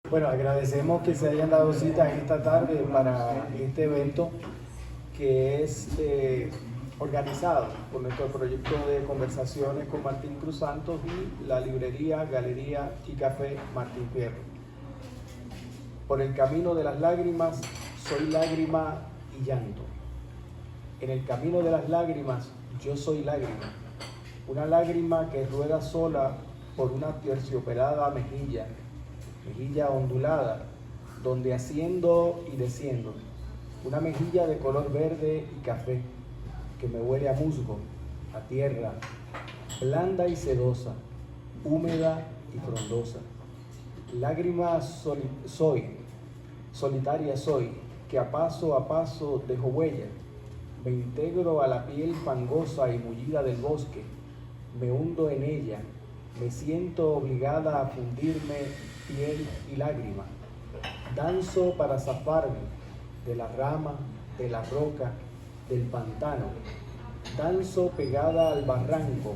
Bueno, agradecemos que se hayan dado cita esta tarde para este evento que es organizado por nuestro proyecto de conversaciones con Martín Cruz Santos y la librería, galería y café Martín Fierro. Por el camino de las lágrimas, soy lágrima y llanto. En el camino de las lágrimas, yo soy lágrima. Una lágrima que rueda sola por una terciopelada mejilla ondulada, donde asciendo y desciendo. Una mejilla de color verde y café, que me huele a musgo, a tierra, blanda y sedosa, húmeda y frondosa. Lágrima soy, solitaria soy, que a paso dejo huella. Me integro a la piel fangosa y mullida del bosque, me hundo en ella, me siento obligada a fundirme piel y lágrima. Danzo para zafarme de la rama, de la roca, del pantano. Danzo pegada al barranco,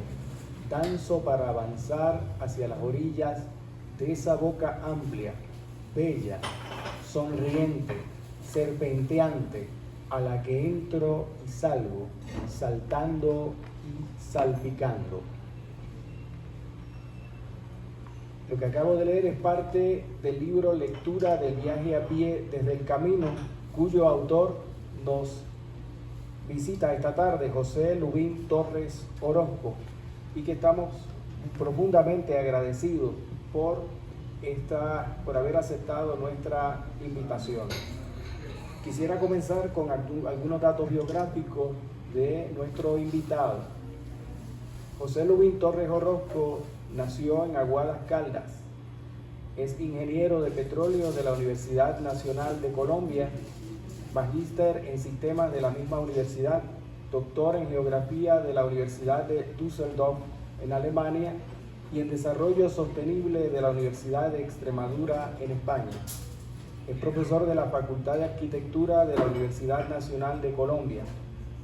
danzo para avanzar hacia las orillas de esa boca amplia, bella, sonriente, serpenteante, a la que entro y salgo, saltando y salpicando. Lo que acabo de leer es parte del libro Lectura del viaje a pie desde el camino, cuyo autor nos visita esta tarde, José Lubín Torres Orozco, y que estamos profundamente agradecidos por haber aceptado nuestra invitación. Quisiera comenzar con algunos datos biográficos de nuestro invitado. José Lubín Torres Orozco nació en Aguadas Caldas. Es ingeniero de petróleo de la Universidad Nacional de Colombia, magíster en sistemas de la misma universidad, doctor en geografía de la Universidad de Düsseldorf en Alemania y en desarrollo sostenible de la Universidad de Extremadura en España. Es profesor de la Facultad de Arquitectura de la Universidad Nacional de Colombia,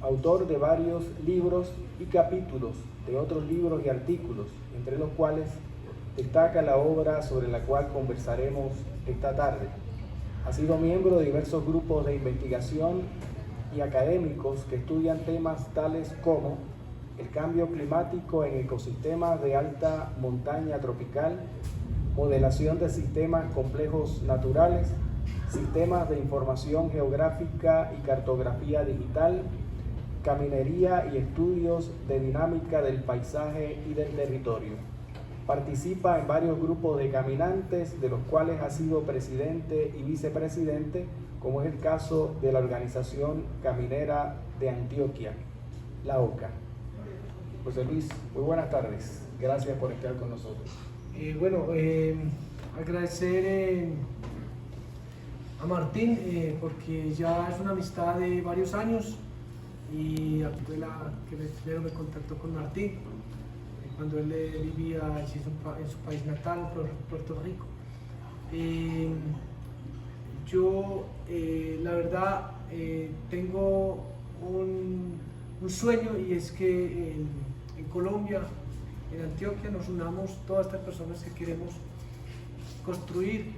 autor de varios libros y capítulos de otros libros y artículos, entre los cuales destaca la obra sobre la cual conversaremos esta tarde. Ha sido miembro de diversos grupos de investigación y académicos que estudian temas tales como el cambio climático en ecosistemas de alta montaña tropical, modelación de sistemas complejos naturales, sistemas de información geográfica y cartografía digital, caminería y estudios de dinámica del paisaje y del territorio. Participa en varios grupos de caminantes, de los cuales ha sido presidente y vicepresidente, como es el caso de la Organización Caminera de Antioquia, la OCA. José Luis, muy buenas tardes. Gracias por estar con nosotros. Agradecer a Martín porque ya es una amistad de varios años y fue la que primero me contactó con Martín cuando él vivía en su país natal, Puerto Rico. Yo, la verdad, tengo un sueño, y es que en Colombia, en Antioquia, nos unamos todas estas personas que queremos construir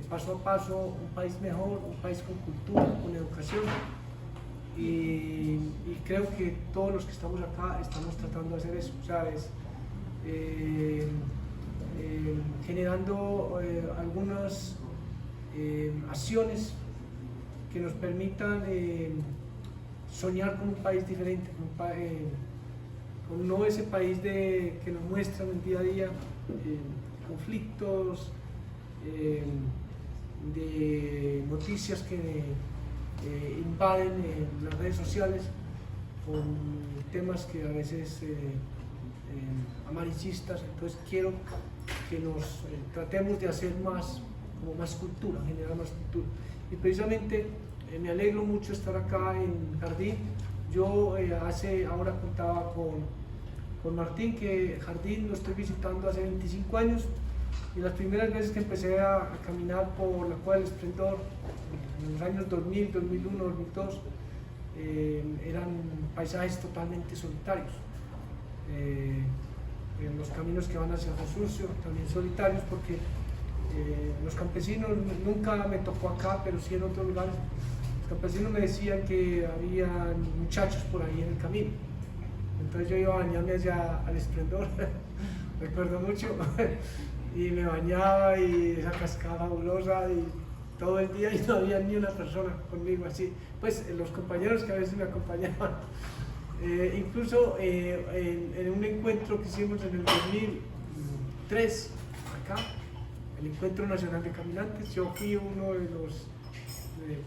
paso a paso un país mejor, un país con cultura, con educación. Y creo que todos los que estamos acá estamos tratando de hacer eso, ¿sabes? Generando algunas acciones que nos permitan soñar con un país diferente, con no ese país que nos muestran el día a día, conflictos, de noticias que invaden las redes sociales con temas que a veces amarillistas. Entonces quiero que nos tratemos de hacer más cultura, generar más cultura. Y precisamente me alegro mucho estar acá en Jardín. Yo ahora contaba con Martín que Jardín lo estoy visitando hace 25 años, y las primeras veces que empecé a caminar por la Cueva del Esplendor en los años 2000, 2001, 2002, eran paisajes totalmente solitarios. En los caminos que van hacia Josucio, también solitarios, porque Los campesinos, nunca me tocó acá, pero sí en otros lugares, los campesinos me decían que había muchachos por ahí en el camino. Entonces yo iba a bañarme allá al Esplendor, recuerdo mucho, y me bañaba y esa cascada fabulosa y todo el día, y no había ni una persona conmigo así. Pues los compañeros que a veces me acompañaban. Incluso en un encuentro que hicimos en el 2003, acá, el Encuentro Nacional de Caminantes, yo fui uno de los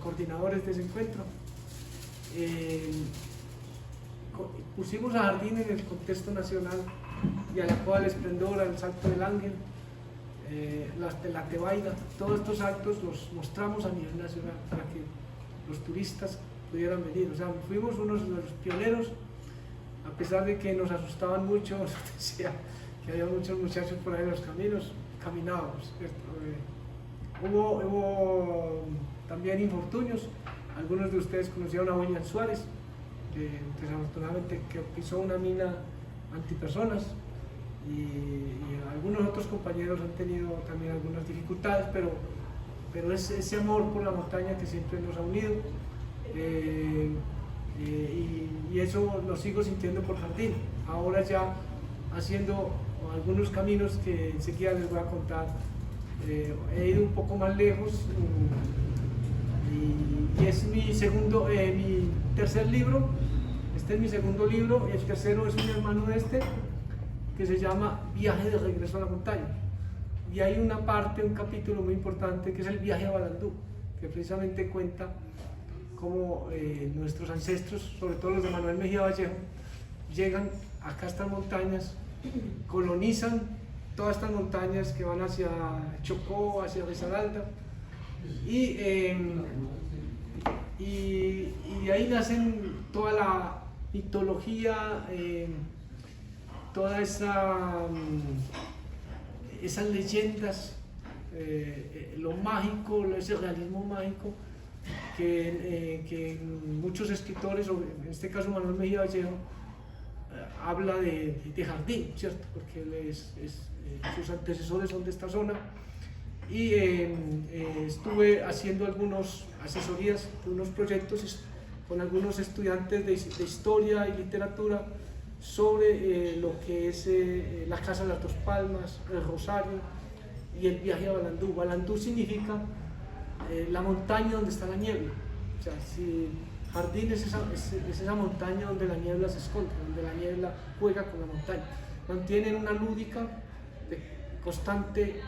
coordinadores de ese encuentro. Pusimos a Jardín en el contexto nacional y a la Cueva del Esplendor, al Salto del Ángel, la Tebaida, todos estos saltos los mostramos a nivel nacional para que los turistas pudieran venir. O sea, fuimos unos de los pioneros, a pesar de que nos asustaban mucho, nos decía que había muchos muchachos por ahí en los caminos, caminábamos, ¿cierto? Hubo también infortunios. Algunos de ustedes conocieron a William Suárez, que desafortunadamente que pisó una mina antipersonas, y algunos otros compañeros han tenido también algunas dificultades, pero es ese amor por la montaña que siempre nos ha unido, y eso lo sigo sintiendo por Jardín. Ahora ya haciendo algunos caminos que enseguida les voy a contar. He ido un poco más lejos, y es mi tercer libro. Este es mi segundo libro, y el tercero es un hermano de este, que se llama Viaje de regreso a la montaña. Y hay una parte, un capítulo muy importante, que es el viaje a Balandú, que precisamente cuenta cómo nuestros ancestros, sobre todo los de Manuel Mejía Vallejo, llegan acá a estas montañas, colonizan todas estas montañas que van hacia Chocó, hacia Risaralda, y de ahí nacen toda la mitología, todas esas leyendas, lo mágico, ese realismo mágico que muchos escritores, o en este caso Manuel Mejía Vallejo, habla de Jardín, ¿cierto? Porque sus antecesores son de esta zona. Y estuve haciendo algunas asesorías, unos proyectos con algunos estudiantes de historia y literatura sobre lo que es la Casa de las Dos Palmas, el Rosario y el viaje a Balandú. Balandú significa la montaña donde está la niebla. O sea, si Jardín es esa montaña donde la niebla se esconde, donde la niebla juega con la montaña. Mantienen una lúdica de constante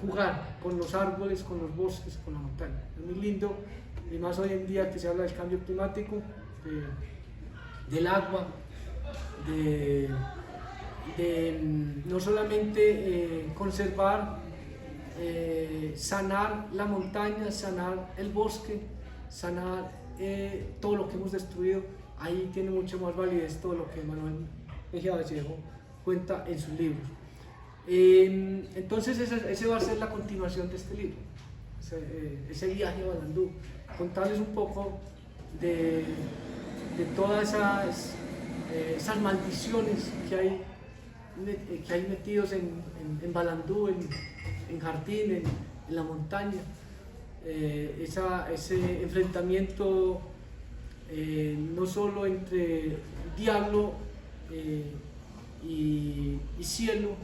jugar con los árboles, con los bosques, con la montaña. Es muy lindo, y más hoy en día que se habla del cambio climático, del agua, de no solamente conservar, sanar la montaña, sanar el bosque, sanar todo lo que hemos destruido. Ahí tiene mucho más validez todo lo que Manuel Mejía Vallejo cuenta en sus libros. Entonces ese va a ser la continuación de este libro, ese viaje a Balandú, contarles un poco de todas esas maldiciones que hay metidos en Balandú, en Jardín, en la montaña, ese enfrentamiento no solo entre diablo y cielo,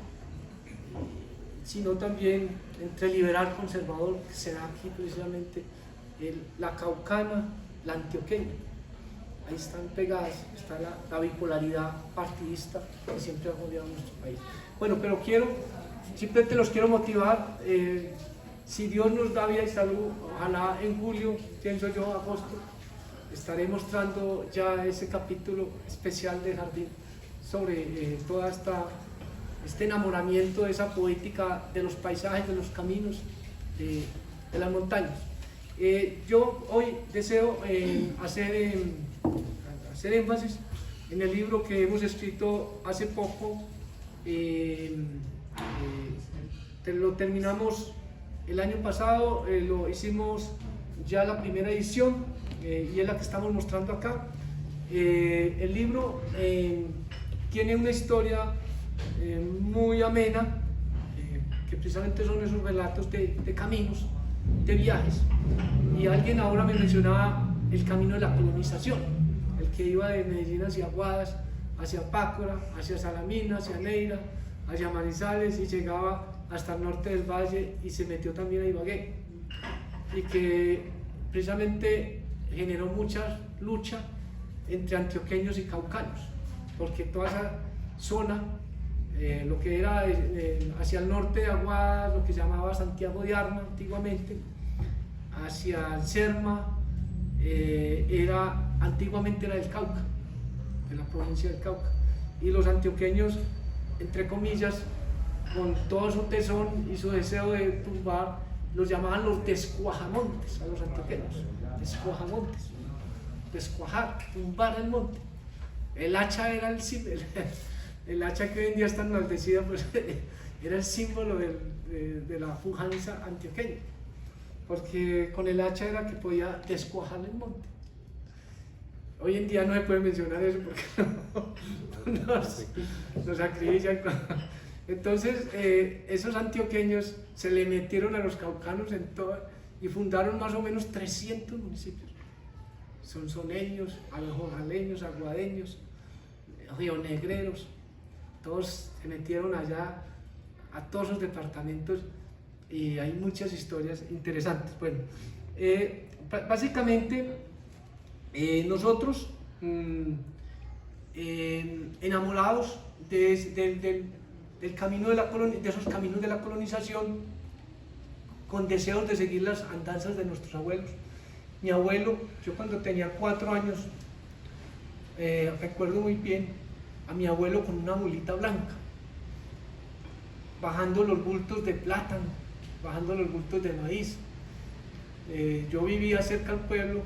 sino también entre liberal conservador, que será aquí precisamente la caucana, la antioqueña. Ahí están pegadas, está la bipolaridad partidista que siempre ha rodeado nuestro país. Bueno, pero simplemente los quiero motivar. Si Dios nos da vida y salud, ojalá en julio, pienso yo, agosto, estaré mostrando ya ese capítulo especial de Jardín sobre toda este enamoramiento de esa poética de los paisajes, de los caminos, de las montañas. Yo hoy deseo hacer énfasis en el libro que hemos escrito hace poco. Lo terminamos el año pasado, lo hicimos ya la primera edición, y es la que estamos mostrando acá. El libro tiene una historia muy amena, que precisamente son esos relatos de caminos, de viajes. Y alguien ahora me mencionaba el camino de la colonización, el que iba de Medellín hacia Aguadas, hacia Pácora, hacia Salamina, hacia Neira, hacia Manizales, y llegaba hasta el norte del valle y se metió también a Ibagué, y que precisamente generó mucha lucha entre antioqueños y caucanos, porque toda esa zona, lo que era hacia el norte de Aguadas, lo que se llamaba Santiago de Arma antiguamente, hacia el Serma, antiguamente era del Cauca, de la provincia del Cauca, y los antioqueños, entre comillas, con todo su tesón y su deseo de tumbar, los llamaban los descuajamontes a los antioqueños, descuajamontes, descuajar, tumbar el monte. El hacha era el hacha que hoy en día está enaltecida, pues era el símbolo de la pujanza antioqueña, porque con el hacha era que podía descuajar el monte. Hoy en día no se puede mencionar eso porque nos acribillan. Entonces, esos antioqueños se le metieron a los caucanos y fundaron más o menos 300 municipios. Sonsoneños, aljojaleños, aguadeños, rionegreros, todos se metieron allá a todos los departamentos, y hay muchas historias interesantes. Bueno, básicamente nosotros enamorados del camino de esos caminos de la colonización, con deseos de seguir las andanzas de nuestros abuelos. Mi abuelo, yo cuando tenía 4 años, recuerdo muy bien a mi abuelo con una mulita blanca, bajando los bultos de plátano, bajando los bultos de maíz. Yo vivía cerca del pueblo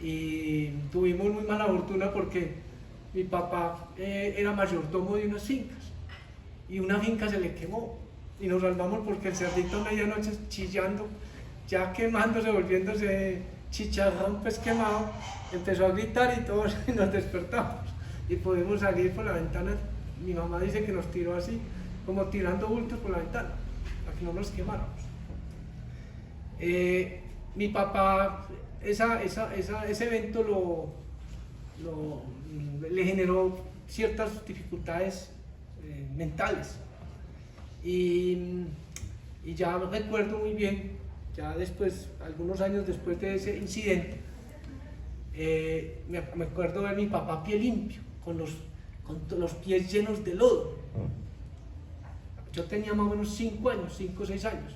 y tuvimos muy mala fortuna porque mi papá era mayordomo de unas fincas, y una finca se le quemó y nos salvamos porque el cerdito a medianoche chillando, ya quemándose, volviéndose chicharrón pues quemado, empezó a gritar y todos nos despertamos y pudimos salir por la ventana. Mi mamá dice que nos tiró así, como tirando bultos por la ventana, para que no nos quemáramos. Mi papá, ese evento le generó ciertas dificultades mentales, y ya recuerdo muy bien, ya después, algunos años después de ese incidente, me acuerdo de mi papá a pie limpio, con los pies llenos de lodo. Yo tenía más o menos 5 o 6 años.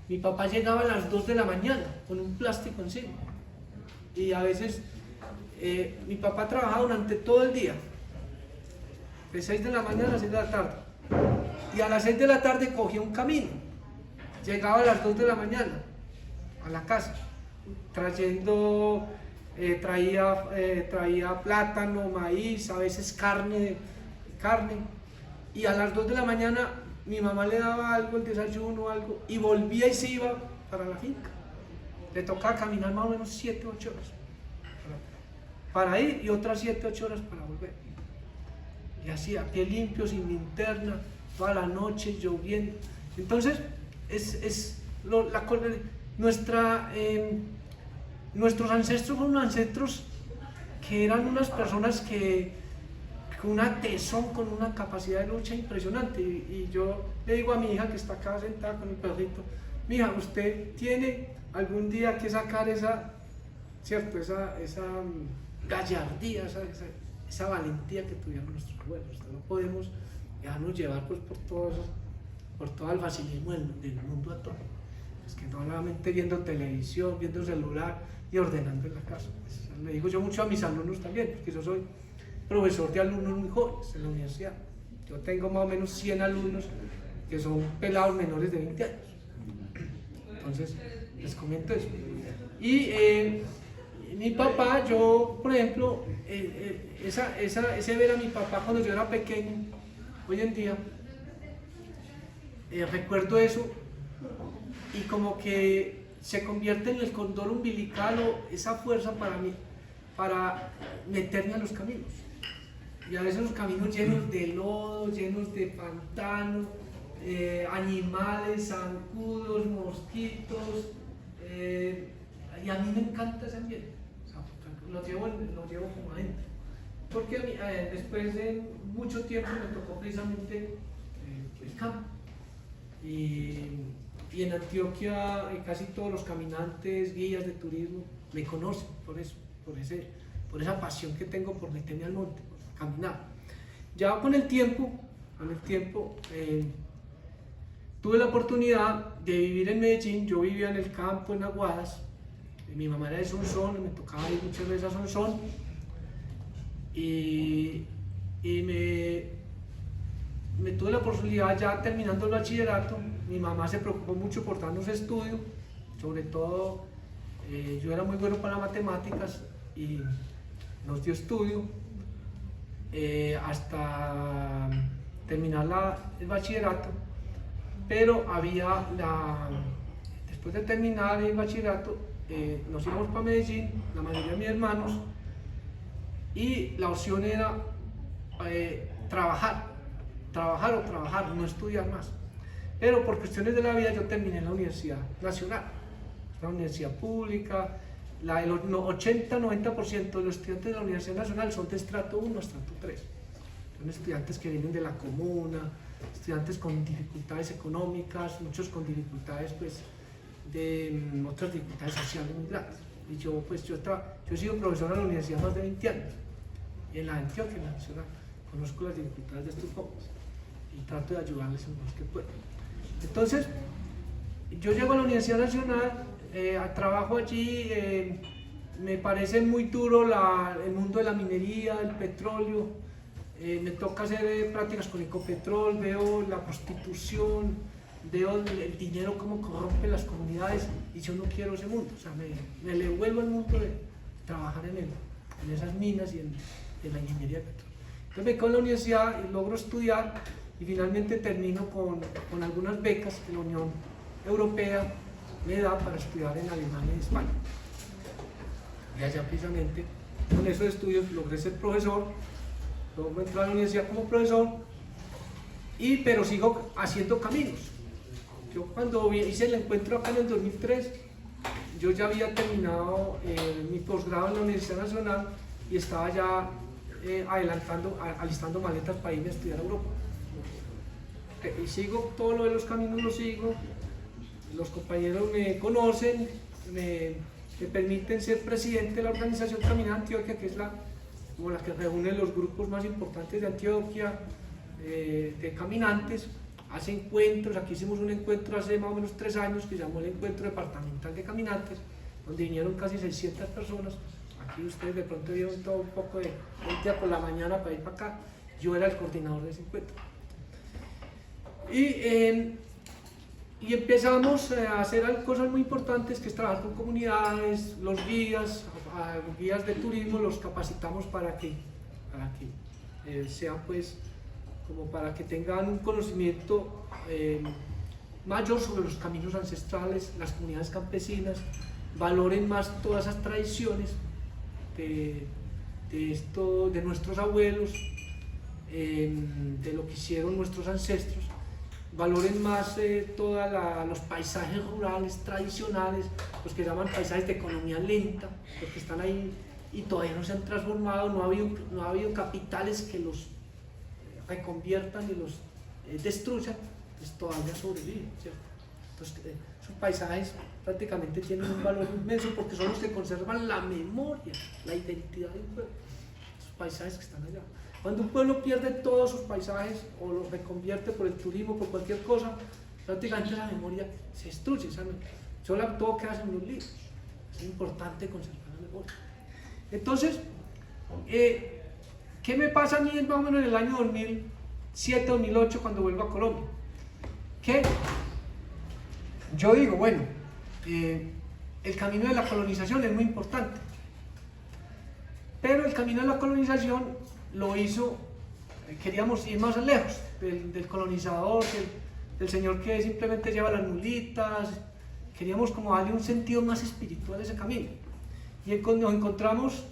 Mi papá llegaba a las 2 de la mañana con un plástico encima, y a veces mi papá trabajaba durante todo el día, de 6 de la mañana a 6 de la tarde, y a las 6 de la tarde cogía un camino, llegaba a las 2 de la mañana a la casa, traía plátano, maíz, a veces carne, y a las 2 de la mañana mi mamá le daba algo, el desayuno, algo, y volvía y se iba para la finca. Le tocaba caminar más o menos 7 o 8 horas para ir, y otras 7 o 8 horas para volver. Y así, a pie limpio, sin linterna, toda la noche, lloviendo. Entonces, nuestros ancestros fueron ancestros que eran unas personas con una tesón, con una capacidad de lucha impresionante. Y yo le digo a mi hija que está acá sentada con el perrito: mija, usted tiene algún día que sacar esa gallardía, esa valentía que tuvieron nuestros abuelos. No podemos dejarnos llevar pues, por todo el facilismo del mundo actual. Es que no solamente viendo televisión, viendo celular y ordenando en la casa. Pues, le digo yo mucho a mis alumnos también, porque yo soy profesor de alumnos muy jóvenes en la universidad. Yo tengo más o menos 100 alumnos que son pelados menores de 20 años. Entonces, les comento eso. Y mi papá, yo, por ejemplo, ese ver a mi papá cuando yo era pequeño, hoy en día, recuerdo eso, y como que se convierte en el cordón umbilical o esa fuerza para mí, para meterme a los caminos. Y a veces los caminos llenos de lodo, llenos de pantano, animales, zancudos, mosquitos, y a mí me encanta ese ambiente, o sea, lo llevo como adentro, porque a mí, después de mucho tiempo me tocó precisamente el campo, y en Antioquia casi todos los caminantes, guías de turismo me conocen por eso, por esa pasión que tengo por meterme al monte, por caminar. Ya con el tiempo tuve la oportunidad de vivir en Medellín. Yo vivía en el campo, en Aguadas, mi mamá era de Sonsón, me tocaba ir muchas veces a Sonsón, y me tuve la oportunidad, ya terminando el bachillerato. Mi mamá se preocupó mucho por darnos estudio, sobre todo yo era muy bueno para las matemáticas y nos dio estudio hasta terminar el bachillerato, pero después de terminar el bachillerato nos íbamos para Medellín, la mayoría de mis hermanos, y la opción era trabajar, no estudiar más. Pero por cuestiones de la vida yo terminé en la Universidad Nacional, una universidad pública. El 80-90% de los estudiantes de la Universidad Nacional son de estrato 1 a estrato 3. Son estudiantes que vienen de la comuna, estudiantes con dificultades económicas, muchos con dificultades pues, de otras dificultades sociales muy grandes. Y yo he sido profesor en la universidad más de 20 años, y en la Antioquia, en la Nacional, conozco las dificultades de estos jóvenes y trato de ayudarles en lo que puedo. Entonces, yo llego a la Universidad Nacional, trabajo allí, me parece muy duro el mundo de la minería, el petróleo, me toca hacer prácticas con Ecopetrol, veo la prostitución, veo el dinero cómo corrompe las comunidades, y yo no quiero ese mundo, o sea, me le vuelvo al mundo de trabajar en esas minas y en la ingeniería de petróleo. Entonces me quedo en la universidad y logro estudiar, y finalmente termino con algunas becas que la Unión Europea me da para estudiar en Alemania y España. Y allá precisamente con esos estudios logré ser profesor, luego entré a la universidad como profesor, pero sigo haciendo caminos. Yo cuando hice el encuentro acá en el 2003, yo ya había terminado mi posgrado en la Universidad Nacional y estaba ya alistando maletas para irme a estudiar a Europa. Y sigo todo lo de los caminos, lo sigo. Los compañeros me conocen, me permiten ser presidente de la organización Caminar Antioquia, que es como la que reúne los grupos más importantes de Antioquia, de caminantes. Hace encuentros, aquí hicimos un encuentro hace más o menos 3 años que se llamó el Encuentro Departamental de Caminantes, donde vinieron casi 600 personas. Aquí ustedes de pronto vieron todo un poco de gente por la mañana para ir para acá. Yo era el coordinador de ese encuentro. Y empezamos a hacer cosas muy importantes, que es trabajar con comunidades, los guías de turismo, los capacitamos para que sean pues, como para que tengan un conocimiento mayor sobre los caminos ancestrales, las comunidades campesinas, valoren más todas esas tradiciones de nuestros abuelos, de lo que hicieron nuestros ancestros. Valoren más todos los paisajes rurales tradicionales, los que se llaman paisajes de economía lenta, los que están ahí y todavía no se han transformado, no ha habido capitales que los reconviertan y los destruyan, pues todavía sobreviven, ¿cierto? Entonces, esos paisajes prácticamente tienen un valor inmenso porque son los que conservan la memoria, la identidad de un pueblo, esos paisajes que están allá. Cuando un pueblo pierde todos sus paisajes o los reconvierte por el turismo, por cualquier cosa, prácticamente la memoria se destruye, ¿saben? Todo queda en los libros. Es importante conservar la memoria. Entonces, ¿qué me pasa a mí más o menos en el año 2007-2008 cuando vuelvo a Colombia? Que yo digo, bueno, el camino de la colonización es muy importante, pero el camino de la colonización lo hizo, queríamos ir más lejos del colonizador, del señor que simplemente lleva las mulitas, queríamos como darle un sentido más espiritual a ese camino. Y nos encontramos,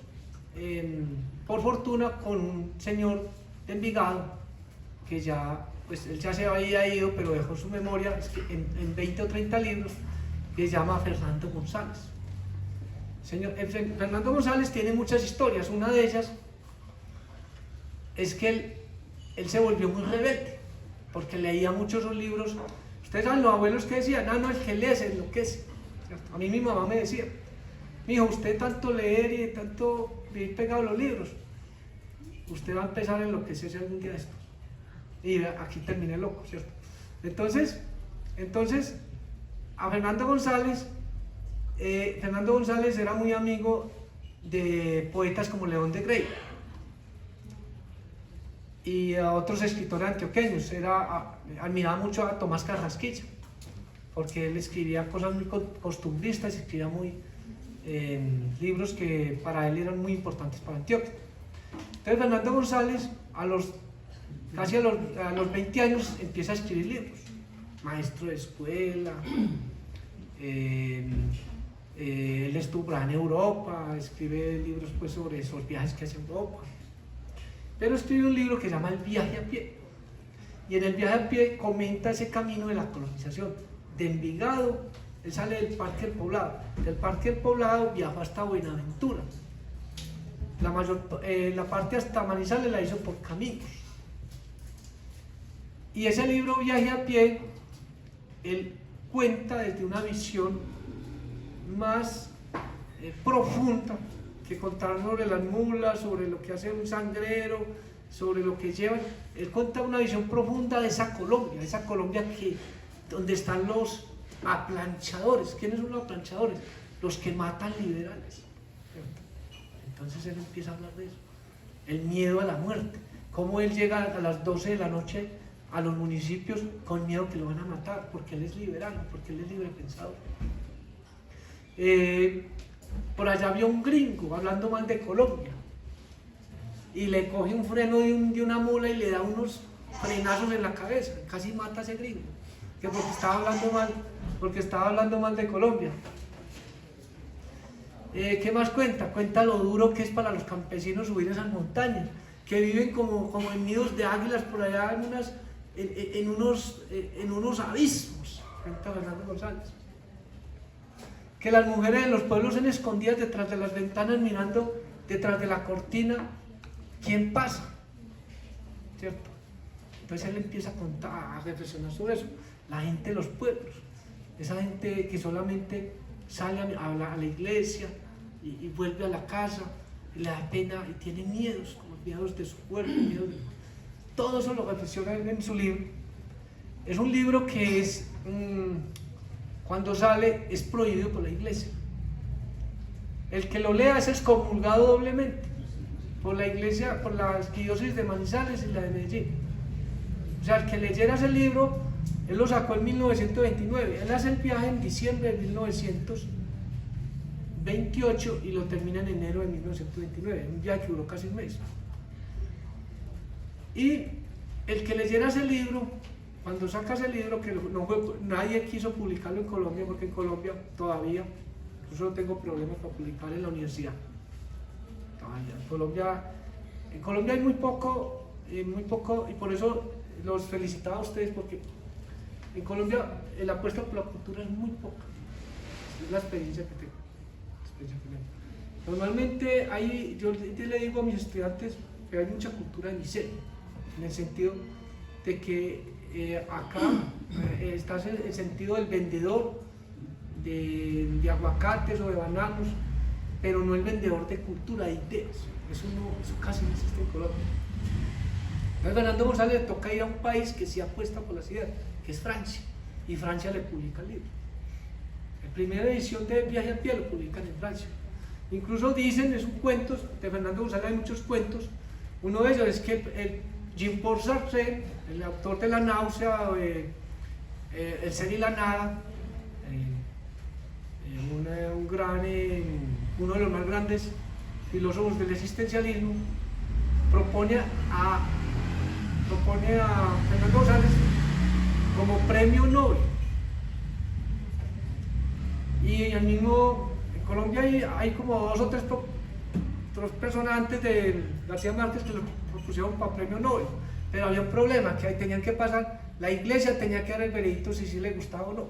por fortuna, con un señor de Envigado que ya pues él ya se había ido, pero dejó su memoria en 20 o 30 libros, que se llama Fernando González. Fernando González tiene muchas historias. Una de ellas es que él se volvió muy rebelde, porque leía muchos esos libros. Ustedes saben, los abuelos que decían, no, el que lee se enloquece. ¿Cierto? A mí mi mamá me decía, mijo, usted tanto leer y tanto vivir pegado a los libros, usted va a empezar a enloquecerse algún día de estos. Y aquí terminé loco, ¿cierto? Entonces, a Fernando González era muy amigo de poetas como León de Grey y a otros escritores antioqueños. Admiraba mucho a Tomás Carrasquilla, porque él escribía cosas muy costumbristas, escribía libros que para él eran muy importantes para Antioquia. Entonces Fernando González casi a los 20 años empieza a escribir libros, maestro de escuela, él estuvo en Europa, escribe libros pues sobre esos viajes que hace a Europa, pero escribe un libro que se llama El viaje a pie, y en El viaje a pie comenta ese camino de la colonización, de Envigado. Él sale del Parque del Poblado viajó hasta Buenaventura, la parte hasta Manizales la hizo por caminos. Y ese libro, Viaje a pie, él cuenta desde una visión más profunda que contar sobre las mulas, sobre lo que hace un sangrero, sobre lo que llevan. Él cuenta una visión profunda de esa Colombia donde están los aplanchadores. ¿Quiénes son los aplanchadores? Los que matan liberales. Entonces él empieza a hablar de eso, el miedo a la muerte, cómo él llega a las 12 de la noche a los municipios con miedo que lo van a matar, porque él es liberal, porque él es libre pensador. Por allá había un gringo hablando mal de Colombia y le coge un freno de una mula y le da unos frenazos en la cabeza, casi mata a ese gringo, que porque estaba hablando mal de Colombia. ¿Qué más cuenta? Cuenta lo duro que es para los campesinos subir esas montañas, que viven como en nidos de águilas por allá en unos abismos. Cuenta Fernando González. Que las mujeres en los pueblos son escondidas detrás de las ventanas, mirando detrás de la cortina quién pasa, ¿cierto? Entonces él empieza a contar, a reflexionar sobre eso. La gente de los pueblos, esa gente que solamente sale a la iglesia y vuelve a la casa y le da pena y tiene miedos, como miedos de su cuerpo, todo eso lo reflexiona en su libro. Es un libro que cuando sale es prohibido por la iglesia. El que lo lea es excomulgado doblemente por la iglesia, por la arquidiócesis de Manizales y la de Medellín. O sea, el que leyera ese libro, él lo sacó en 1929, él hace el viaje en diciembre de 1928 y lo termina en enero de 1929, un viaje que duró casi un mes. Y el que leyera ese libro, cuando saca ese libro, que nadie quiso publicarlo en Colombia, porque en Colombia todavía, yo solo tengo problemas para publicar en la universidad. En Colombia hay muy poco, y por eso los felicitaba a ustedes, porque en Colombia la apuesta por la cultura es muy poca. Es la experiencia que tengo. Normalmente yo le digo a mis estudiantes que hay mucha cultura de miseria, en el sentido de que acá está el sentido del vendedor de aguacates o de bananos, pero no el vendedor de cultura, de ideas. Eso casi no existe en Colombia. Entonces Fernando González le toca ir a un país que sí apuesta por las ideas, que es Francia, y Francia le publica el libro. La primera edición de Viaje a pie lo publican en Francia. Incluso dicen, es un cuento, de Fernando González hay muchos cuentos, uno de ellos es que Jean-Paul Sartre, el autor de La náusea, El ser y la nada, uno de los más grandes filósofos del existencialismo, propone a Fernando González como premio Nobel. Y en Colombia hay como dos o tres personas antes de García Márquez que lo propusieron para premio Nobel. pero había un problema, que tenían que pasar, la iglesia tenía que dar el veredicto si sí le gustaba o no.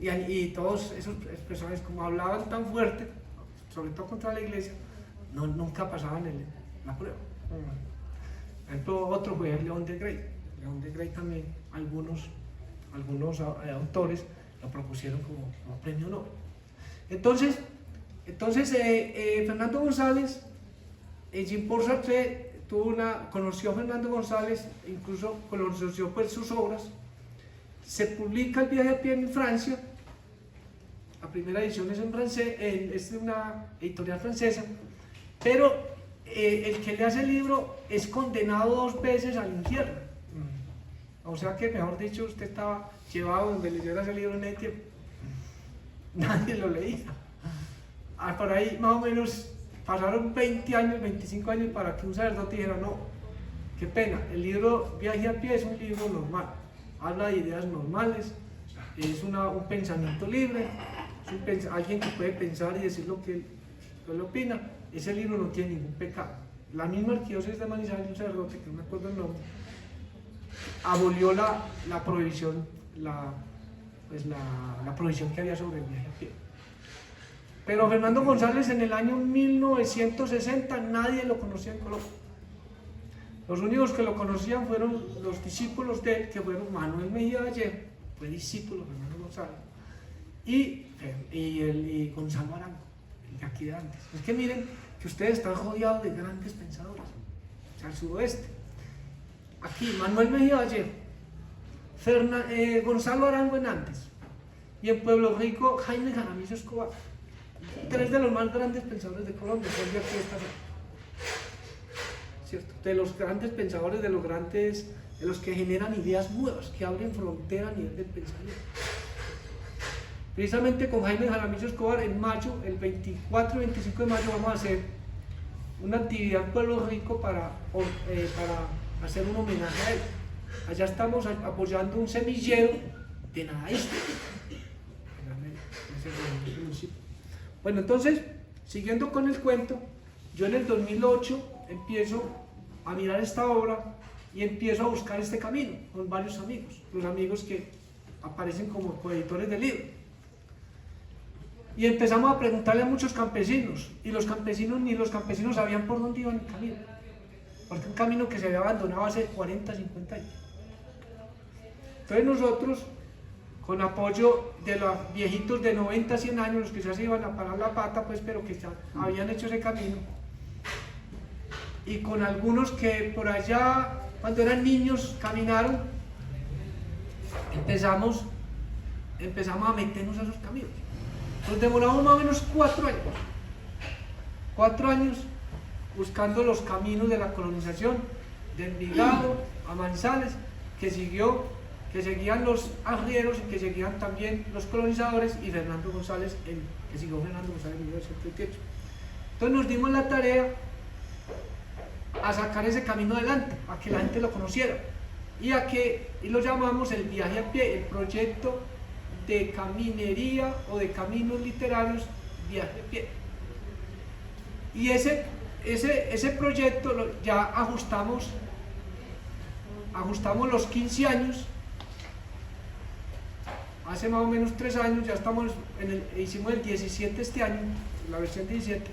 Y todos esos personajes, como hablaban tan fuerte, sobre todo contra la iglesia, nunca pasaban la prueba. Por ejemplo, otro fue León de Grey. León de Grey también, algunos autores lo propusieron como premio Nobel. Entonces Fernando González, Jean-Paul Sartre conoció a Fernando González, incluso conoció pues sus obras. Se publica El viaje a pie en Francia, la primera edición es en francés, es de una editorial francesa, pero el que le hace el libro es condenado 2 veces al infierno. O sea que, mejor dicho, usted estaba llevado donde leyera ese libro en el tiempo. Nadie lo leía. Por ahí más o menos pasaron 20 años, 25 años para que un sacerdote dijera, no, qué pena, el libro Viaje a pie es un libro normal, habla de ideas normales, es un pensamiento libre, es alguien que puede pensar y decir lo que él opina. Ese libro no tiene ningún pecado. La misma arquidiócesis de Manizales, un sacerdote, que no me acuerdo el nombre, abolió la prohibición, la prohibición que había sobre el viaje a pie. Pero Fernando González en el año 1960 nadie lo conocía en Colombia. Los únicos que lo conocían fueron los discípulos de él, que fueron Manuel Mejía Vallejo, fue discípulo de Fernando González, y Gonzalo Arango, el de aquí de antes. Es que miren que ustedes están rodeados de grandes pensadores, o sea, al suroeste. Aquí Manuel Mejía Vallejo, Gonzalo Arango en antes, y en Pueblo Rico Jaime Jaramillo Escobar. 3 de los más grandes pensadores de Colombia son de aquí de esta zona. ¿Cierto? De los grandes pensadores, de los que generan ideas nuevas, que abren frontera a nivel del pensamiento. Precisamente con Jaime Jaramillo Escobar en mayo, el 24 y 25 de mayo, vamos a hacer una actividad en Pueblo Rico para hacer un homenaje a él. Allá estamos apoyando un semillero de nadaístas en ese municipio. Bueno, entonces, siguiendo con el cuento, yo en el 2008 empiezo a mirar esta obra y empiezo a buscar este camino con varios amigos, los amigos que aparecen como coeditores del libro. Y empezamos a preguntarle a muchos campesinos, y los campesinos sabían por dónde iban el camino, porque un camino que se había abandonado hace 40, 50 años. Entonces nosotros, con apoyo de los viejitos de 90, 100 años, los que ya se iban a parar la pata, pues, pero que ya habían hecho ese camino, y con algunos que por allá, cuando eran niños, caminaron, empezamos a meternos a esos caminos. Nos demoramos más o menos 4 años. 4 años buscando los caminos de la colonización, de Envigado a Manizales, que seguían los arrieros y que seguían también los colonizadores, y Fernando González, que siguió Fernando González en 1978. Entonces nos dimos la tarea a sacar ese camino adelante, a que la gente lo conociera, y lo llamamos el viaje a pie, el proyecto de caminería o de caminos literarios viaje a pie. Y ese proyecto ya ajustamos los 15 años. Hace más o menos 3 años, ya estamos hicimos el 17 este año, la versión 17,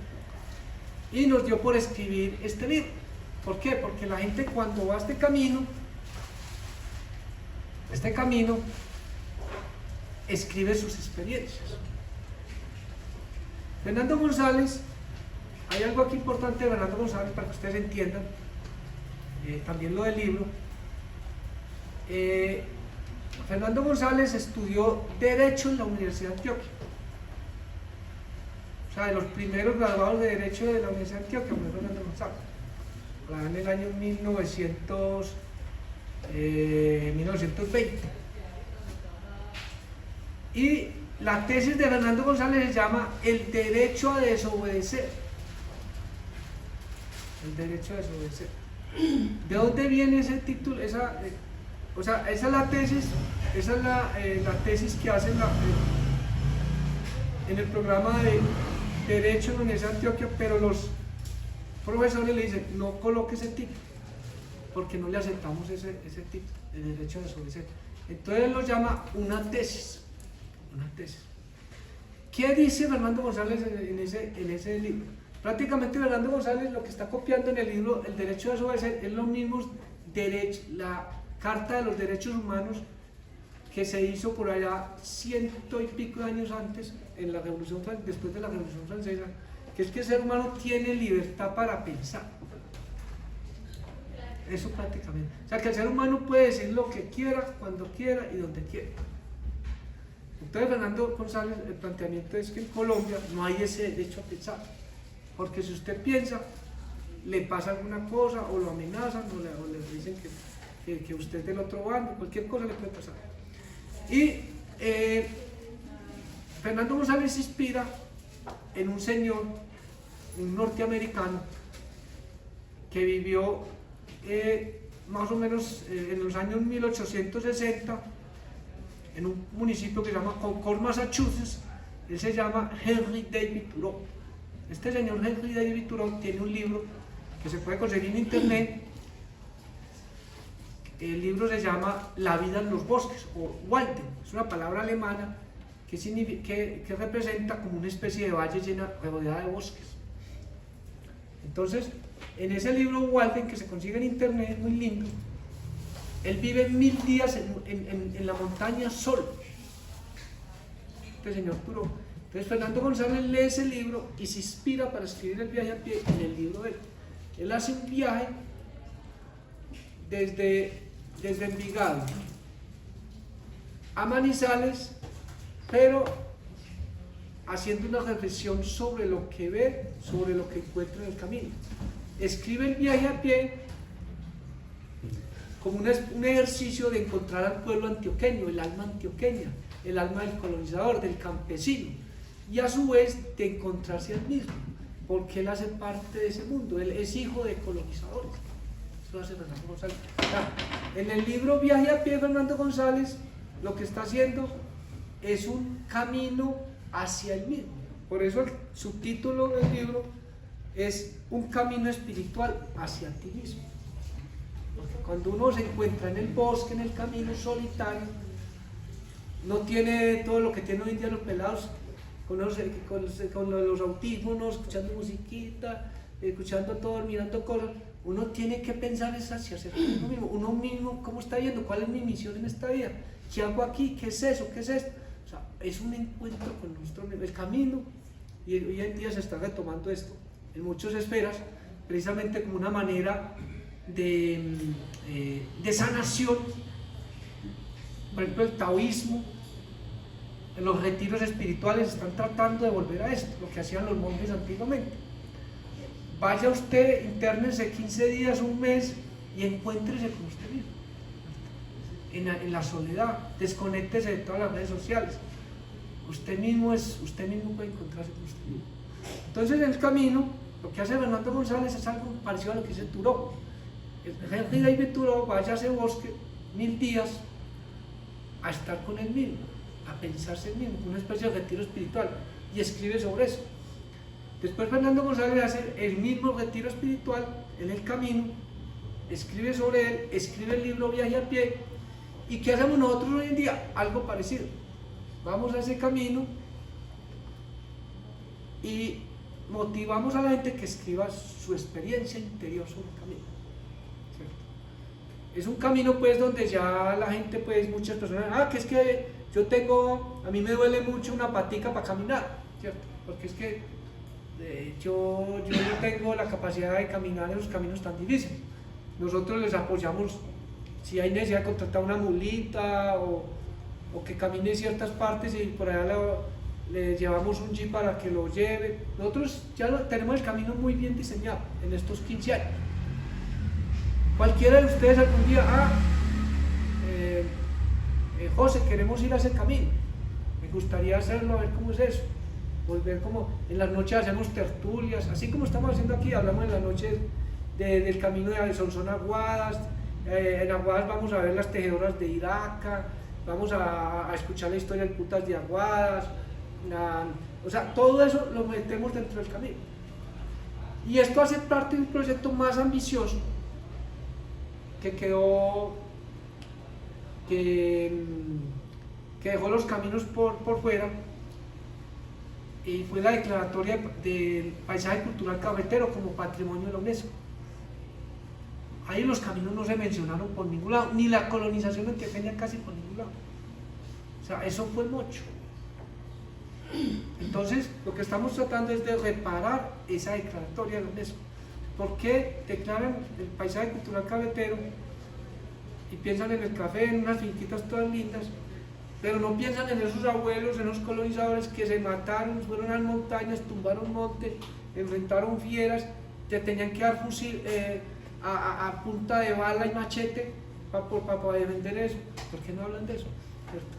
y nos dio por escribir este libro. ¿Por qué? Porque la gente, cuando va a este camino escribe sus experiencias. Fernando González, hay algo aquí importante de Fernando González para que ustedes entiendan, también lo del libro. Fernando González estudió Derecho en la Universidad de Antioquia. O sea, de los primeros graduados de Derecho de la Universidad de Antioquia fue Fernando González. En el año 1920. Y la tesis de Fernando González se llama El derecho a desobedecer. El derecho a desobedecer. ¿De dónde viene ese título? Esa es la tesis, la tesis que hacen en el programa de Derecho en la Universidad de Antioquia, pero los profesores le dicen, no coloque ese título. porque no le aceptamos ese título, el derecho a desobedecer. Entonces él lo llama una tesis. Una tesis. ¿Qué dice Fernando González en ese libro? Prácticamente Fernando González lo que está copiando en el libro El derecho a desobedecer es los mismos derechos, la Carta de los Derechos Humanos que se hizo por allá 100 y pico años antes, en la Revolución, después de la Revolución Francesa, que es que el ser humano tiene libertad para pensar. Eso prácticamente. O sea, que el ser humano puede decir lo que quiera, cuando quiera y donde quiera. Entonces Fernando González, el planteamiento es que en Colombia no hay ese derecho a pensar, porque si usted piensa, le pasa alguna cosa, o lo amenazan, o le dicen que usted es del otro bando, cualquier cosa le puede pasar. Y Fernando González se inspira en un señor, un norteamericano, que vivió más o menos en los años 1860 en un municipio que se llama Concord, Massachusetts. Él se llama Henry David Thoreau. Este señor Henry David Thoreau tiene un libro que se puede conseguir en internet. El libro se llama La vida en los bosques, o Walden. Es una palabra alemana que representa como una especie de valle rodeada de bosques. Entonces, en ese libro Walden, que se consigue en internet, muy lindo, él vive 1000 días en la montaña solo. Este señor Thoreau. Entonces Fernando González lee ese libro y se inspira para escribir El viaje a pie en el libro de él. Él hace un viaje desde Envigado a Manizales, pero haciendo una reflexión sobre lo que ve, sobre lo que encuentra en el camino. Escribe El viaje a pie como un ejercicio de encontrar al pueblo antioqueño, el alma antioqueña, el alma del colonizador, del campesino, y a su vez de encontrarse a él mismo, porque él hace parte de ese mundo, él es hijo de colonizadores. Eso hace Fernando González. En el libro Viaje a pie, Fernando González lo que está haciendo es un camino hacia él mismo. Por eso el subtítulo del libro es Un camino espiritual hacia ti mismo. Porque cuando uno se encuentra en el bosque, en el camino solitario, no tiene todo lo que tienen hoy en día los pelados, con los audífonos, escuchando musiquita, escuchando todo, mirando cosas. Uno tiene que pensar es hacia uno mismo, cómo está yendo, cuál es mi misión en esta vida, qué hago aquí, qué es eso, qué es esto. O sea, es un encuentro con el camino, y hoy en día se está retomando esto en muchas esferas, precisamente como una manera de sanación. Por ejemplo, el taoísmo, en los retiros espirituales están tratando de volver a esto, lo que hacían los monjes antiguamente. Vaya usted, intérnese 15 días, un mes, y encuéntrese con usted mismo, en la soledad, desconéctese de todas las redes sociales. Usted mismo puede encontrarse con usted mismo. Entonces, en el camino, lo que hace Fernando González es algo parecido a lo que dice Thoreau. Henry David Thoreau vaya a ese bosque 1000 días a estar con él mismo, a pensarse él mismo, una especie de retiro espiritual, y escribe sobre eso. Después Fernando González hace el mismo retiro espiritual en el camino, escribe sobre él, escribe el libro Viaje a pie. ¿Y qué hacemos nosotros hoy en día? Algo parecido. Vamos a ese camino y motivamos a la gente que escriba su experiencia interior sobre el camino. ¿Cierto? Es un camino pues donde ya la gente, pues muchas personas, que es que a mí me duele mucho una patica para caminar, ¿cierto? Porque es que yo no tengo la capacidad de caminar en esos caminos tan difíciles. Nosotros les apoyamos si hay necesidad de contratar una mulita o que camine ciertas partes, y por allá le llevamos un jeep para que lo lleve. Nosotros ya tenemos el camino muy bien diseñado en estos 15 años. Cualquiera de ustedes algún día, José, queremos ir a ese camino, me gustaría hacerlo, a ver cómo es eso. Volver, como en las noches hacemos tertulias, así como estamos haciendo aquí, hablamos en las noches del camino de Sonsón Aguadas. En Aguadas vamos a ver las tejedoras de Iraca, vamos a escuchar la historia del Putas de Aguadas, o sea, todo eso lo metemos dentro del camino. Y esto hace parte de un proyecto más ambicioso, que quedó, que dejó los caminos por fuera, y fue la declaratoria del paisaje cultural cafetero como patrimonio de la UNESCO. Ahí los caminos no se mencionaron por ningún lado, ni la colonización antioqueña casi por ningún lado. O sea, eso fue mucho. Entonces, lo que estamos tratando es de reparar esa declaratoria de la UNESCO. ¿Por qué declaran el paisaje cultural cafetero y piensan en el café, en unas finquitas todas lindas, pero no piensan en esos abuelos, en los colonizadores que se mataron, fueron a las montañas, tumbaron montes, enfrentaron fieras, te tenían que dar fusil a punta de bala y machete para defender eso? ¿Por qué no hablan de eso? ¿Cierto?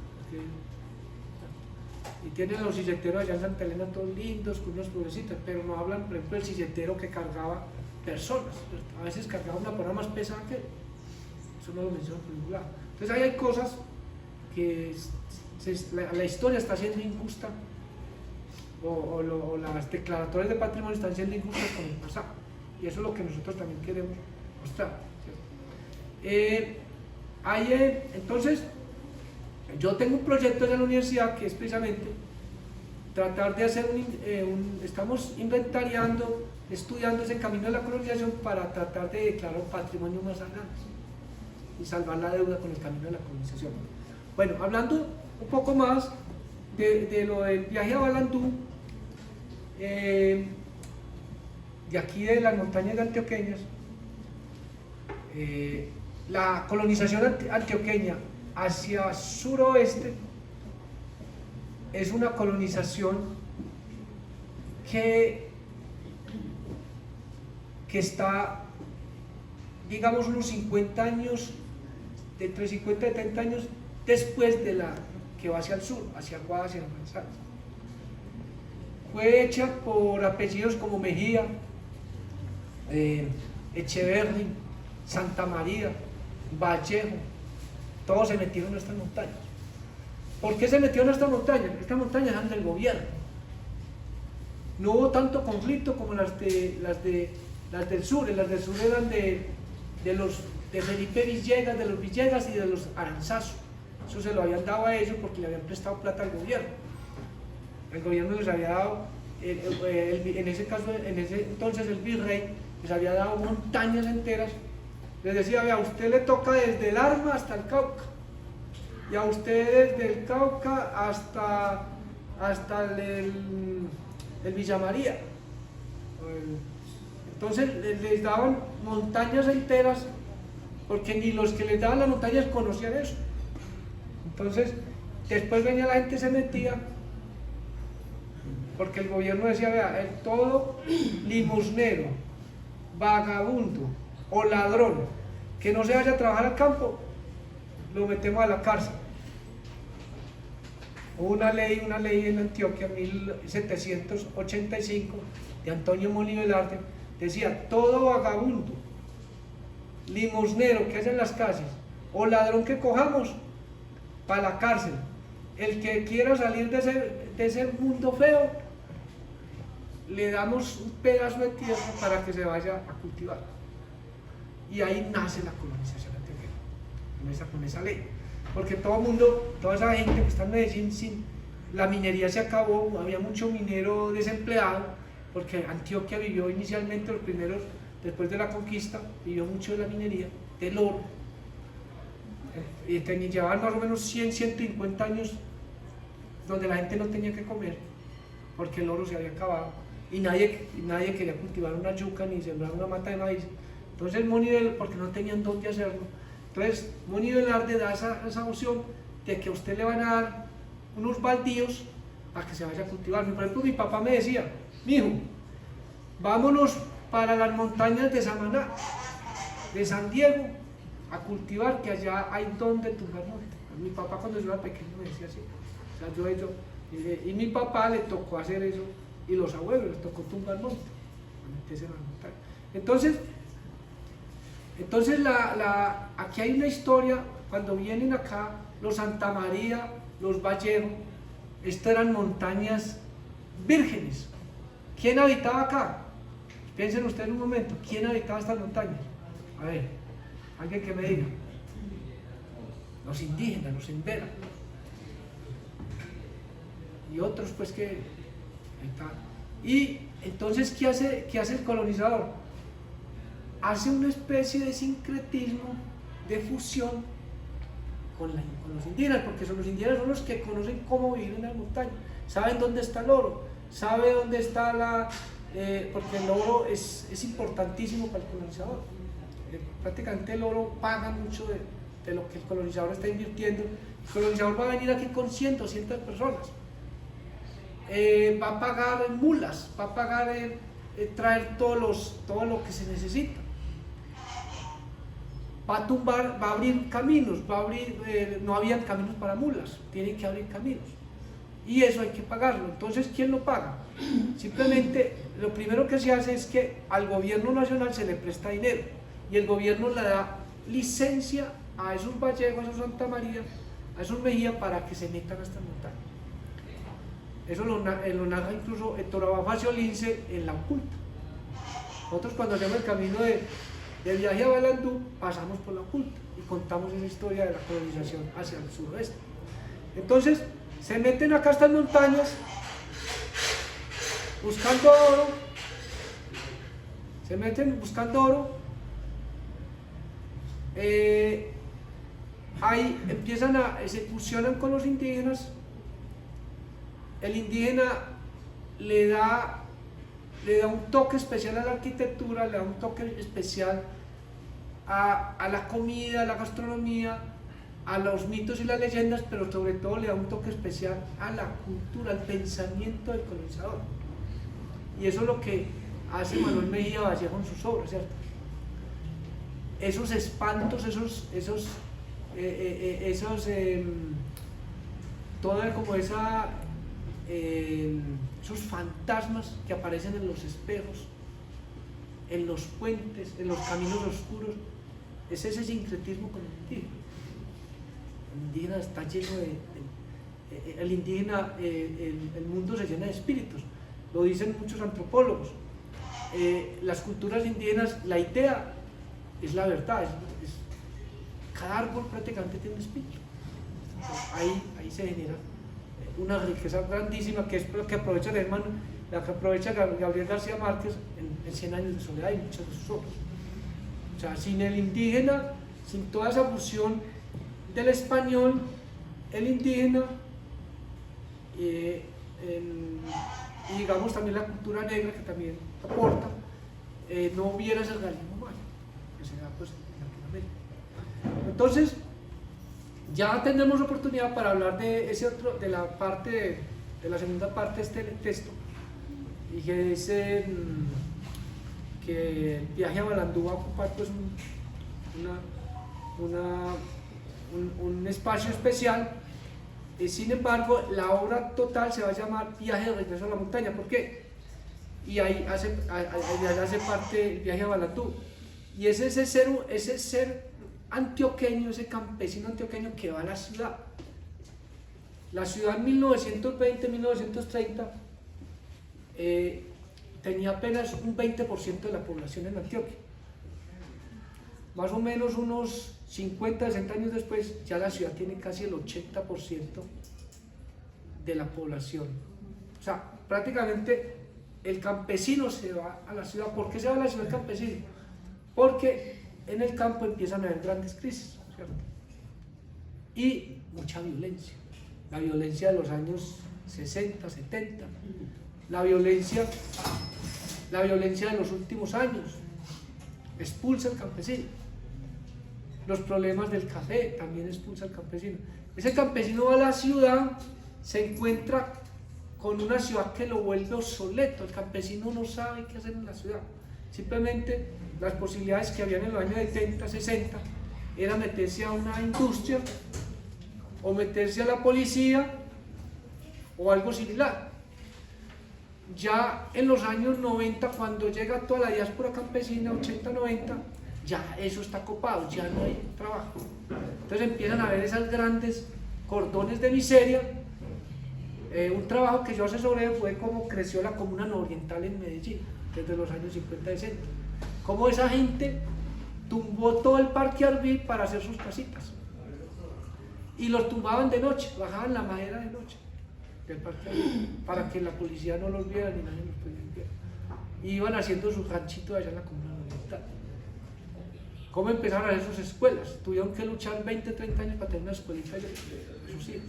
Y tienen los silleteros allá en Santa Elena todos lindos, con unas florecitas, pero no hablan, por ejemplo, del silletero que cargaba personas, ¿cierto? A veces cargaba una persona más pesada que él. Eso no lo menciono por ningún lado. Entonces ahí hay cosas que la historia está siendo injusta, o las declaratorias de patrimonio están siendo injustas con el pasado, y eso es lo que nosotros también queremos mostrar, ¿cierto? Entonces, yo tengo un proyecto en la universidad que es precisamente tratar de hacer estamos inventariando, estudiando ese camino de la colonización para tratar de declarar un patrimonio más adelante y salvar la deuda con el camino de la colonización. Bueno, hablando un poco más de lo del viaje a Balandú, de aquí de las montañas antioqueñas, la colonización antioqueña hacia suroeste es una colonización que está, digamos, unos 50 años, entre 50 y 70 años después de la que va hacia el sur, hacia Aguada, hacia Manizales. Fue hecha por apellidos como Mejía, Echeverri, Santa María, Vallejo. Todos se metieron en estas montañas. ¿Por qué se metieron en estas montañas? Estas montañas eran del gobierno. No hubo tanto conflicto como las del sur. Las del sur eran de Felipe Villegas, de los Villegas y de los Aranzazu. Eso se lo habían dado a ellos porque le habían prestado plata al gobierno. El gobierno les había dado, en ese entonces el virrey les había dado montañas enteras. Les decía: vea, a usted le toca desde el Arma hasta el Cauca, y a usted desde el Cauca hasta el Villa María. Entonces les daban montañas enteras, porque ni los que les daban las montañas conocían eso. Entonces después venía la gente y se metía, porque el gobierno decía: vea, el todo limosnero, vagabundo o ladrón que no se vaya a trabajar al campo, lo metemos a la cárcel. Hubo una ley en Antioquia, 1785, de Antonio Molino Velarde, decía: todo vagabundo, limosnero que haya en las calles o ladrón que cojamos, para la cárcel. El que quiera salir de ese mundo feo, le damos un pedazo de tierra para que se vaya a cultivar. Y ahí nace la colonización antioqueña, con esa ley. Porque todo el mundo, toda esa gente que está en Medellín, la minería se acabó, había mucho minero desempleado, porque Antioquia vivió inicialmente los primeros, después de la conquista, vivió mucho de la minería, del oro. Y llevaban más o menos 150 años donde la gente no tenía que comer, porque el oro se había acabado, y nadie quería cultivar una yuca ni sembrar una mata de maíz. Entonces porque no tenían dónde hacerlo, entonces Moni Velarde da esa opción de que a usted le van a dar unos baldíos para que se vaya a cultivar. Por ejemplo, mi papá me decía: mijo, vámonos para las montañas de Samaná, de San Diego, a cultivar, que allá hay donde tumbar monte. Mi papá, cuando yo era pequeño, me decía así. O sea, y mi papá le tocó hacer eso, y los abuelos les tocó tumbar monte, meterse en las montañas. Entonces aquí hay una historia. Cuando vienen acá los Santa María, los Vallejo, estas eran montañas vírgenes. ¿Quién habitaba acá? Piensen ustedes un momento, ¿quién habitaba estas montañas? A ver, Alguien que me diga. Los indígenas, los embera. Y otros pues que... Y entonces, ¿qué hace el colonizador? Hace una especie de sincretismo, de fusión con los indígenas, porque los indígenas son los que conocen cómo vivir en la montaña, saben dónde está el oro, saben dónde está porque el oro es importantísimo para el colonizador. Prácticamente el oro paga mucho de lo que el colonizador está invirtiendo. El colonizador va a venir aquí con 100, 200 personas. Va a pagar mulas, va a pagar traer todo lo que se necesita. Va a abrir caminos, no habían caminos para mulas, tienen que abrir caminos. Y eso hay que pagarlo. Entonces, ¿quién lo paga? Simplemente, lo primero que se hace es que al gobierno nacional se le presta dinero y el gobierno le da licencia a esos Vallejo, a esos Santa María, a esos Mejía para que se metan a esta montaña. Eso lo narra incluso Héctor Abafacio Lince en La Oculta. Nosotros cuando hacemos el camino de viaje a Balandú, pasamos por La Oculta y contamos esa historia de la colonización hacia el suroeste. Entonces, se meten acá a estas montañas buscando oro, ahí se fusionan con los indígenas. El indígena le da un toque especial a la arquitectura, le da un toque especial a la comida, a la gastronomía, a los mitos y las leyendas, pero sobre todo le da un toque especial a la cultura, al pensamiento del colonizador. Y eso es lo que hace Manuel Mejía Vallejo en sus obras, ¿cierto? Esos espantos, toda como esos fantasmas que aparecen en los espejos, en los puentes, en los caminos oscuros, es ese sincretismo con el indígena. El indígena está lleno el indígena, el mundo se llena de espíritus, lo dicen muchos antropólogos. Las culturas indígenas, la idea es la verdad, cada árbol prácticamente tiene un espíritu. Ahí se genera una riqueza grandísima, que es lo que aprovecha el hermano, la que aprovecha Gabriel García Márquez en 100 años de soledad y muchas de sus obras. O sea, sin el indígena, sin toda esa fusión del español, el indígena, y digamos también la cultura negra que también aporta, no hubiera ese realismo mágico que se da pues en Latinoamérica. Entonces, ya tendremos oportunidad para hablar de la segunda parte de este texto, y que es que el viaje a Balandú va a ocupar pues un espacio especial. Sin embargo, la obra total se va a llamar Viaje de regreso a la montaña. ¿Por qué? Y ahí hace parte el viaje a Balandú. Y es ese ser antioqueño, ese campesino antioqueño que va a la ciudad. La ciudad en 1920-1930 tenía apenas un 20% de la población en Antioquia. Más o menos unos 50, 60 años después, ya la ciudad tiene casi el 80% de la población. O sea, prácticamente el campesino se va a la ciudad. ¿Por qué se va a la ciudad el campesino? Porque en el campo empiezan a haber grandes crisis, ¿cierto? Y mucha violencia. La violencia de los años 60, 70, la violencia de los últimos años, expulsa al campesino. Los problemas del café también expulsa al campesino. Ese campesino va a la ciudad, se encuentra con una ciudad que lo vuelve obsoleto. El campesino no sabe qué hacer en la ciudad. Simplemente las posibilidades que habían en los años 70, 60 era meterse a una industria o meterse a la policía o algo similar. Ya en los años 90, cuando llega toda la diáspora campesina, 80, 90, ya eso está copado, ya no hay trabajo. Entonces empiezan a haber esas grandes cordones de miseria. Un trabajo que yo asesoré fue cómo creció la comuna nororiental en Medellín, desde los años 50 y 60. Cómo esa gente tumbó todo el Parque Arví para hacer sus casitas. Y los tumbaban de noche, bajaban la madera de noche del Parque Arví, para que la policía no los viera ni nadie los pudiera ver. Y iban haciendo su ranchito allá en la Comuna Oriental. ¿Cómo empezaron a hacer sus escuelas? Tuvieron que luchar 20, 30 años para tener una escuelita de sus hijos.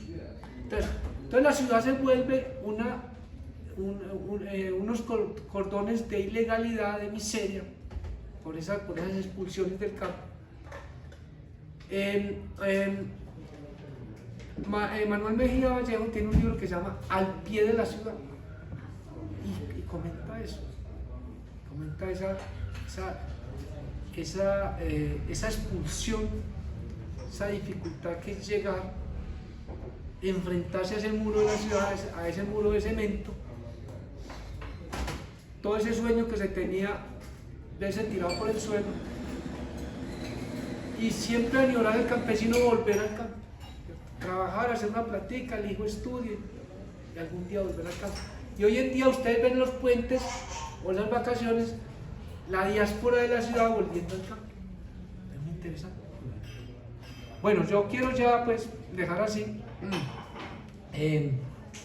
Entonces la ciudad se vuelve unos cordones de ilegalidad, de miseria, por esas expulsiones del campo. Manuel Mejía Vallejo tiene un libro que se llama Al pie de la ciudad y comenta eso, comenta esa expulsión, esa dificultad que es llegar, enfrentarse a ese muro de la ciudad, a ese muro de cemento, todo ese sueño que se tenía, verse tirado por el suelo, y siempre añorar el campesino volver al campo, trabajar, hacer una platica, el hijo estudie y algún día volver al campo. Y hoy en día ustedes ven los puentes o en las vacaciones la diáspora de la ciudad volviendo al campo. Es muy interesante. Bueno, yo quiero ya pues dejar así,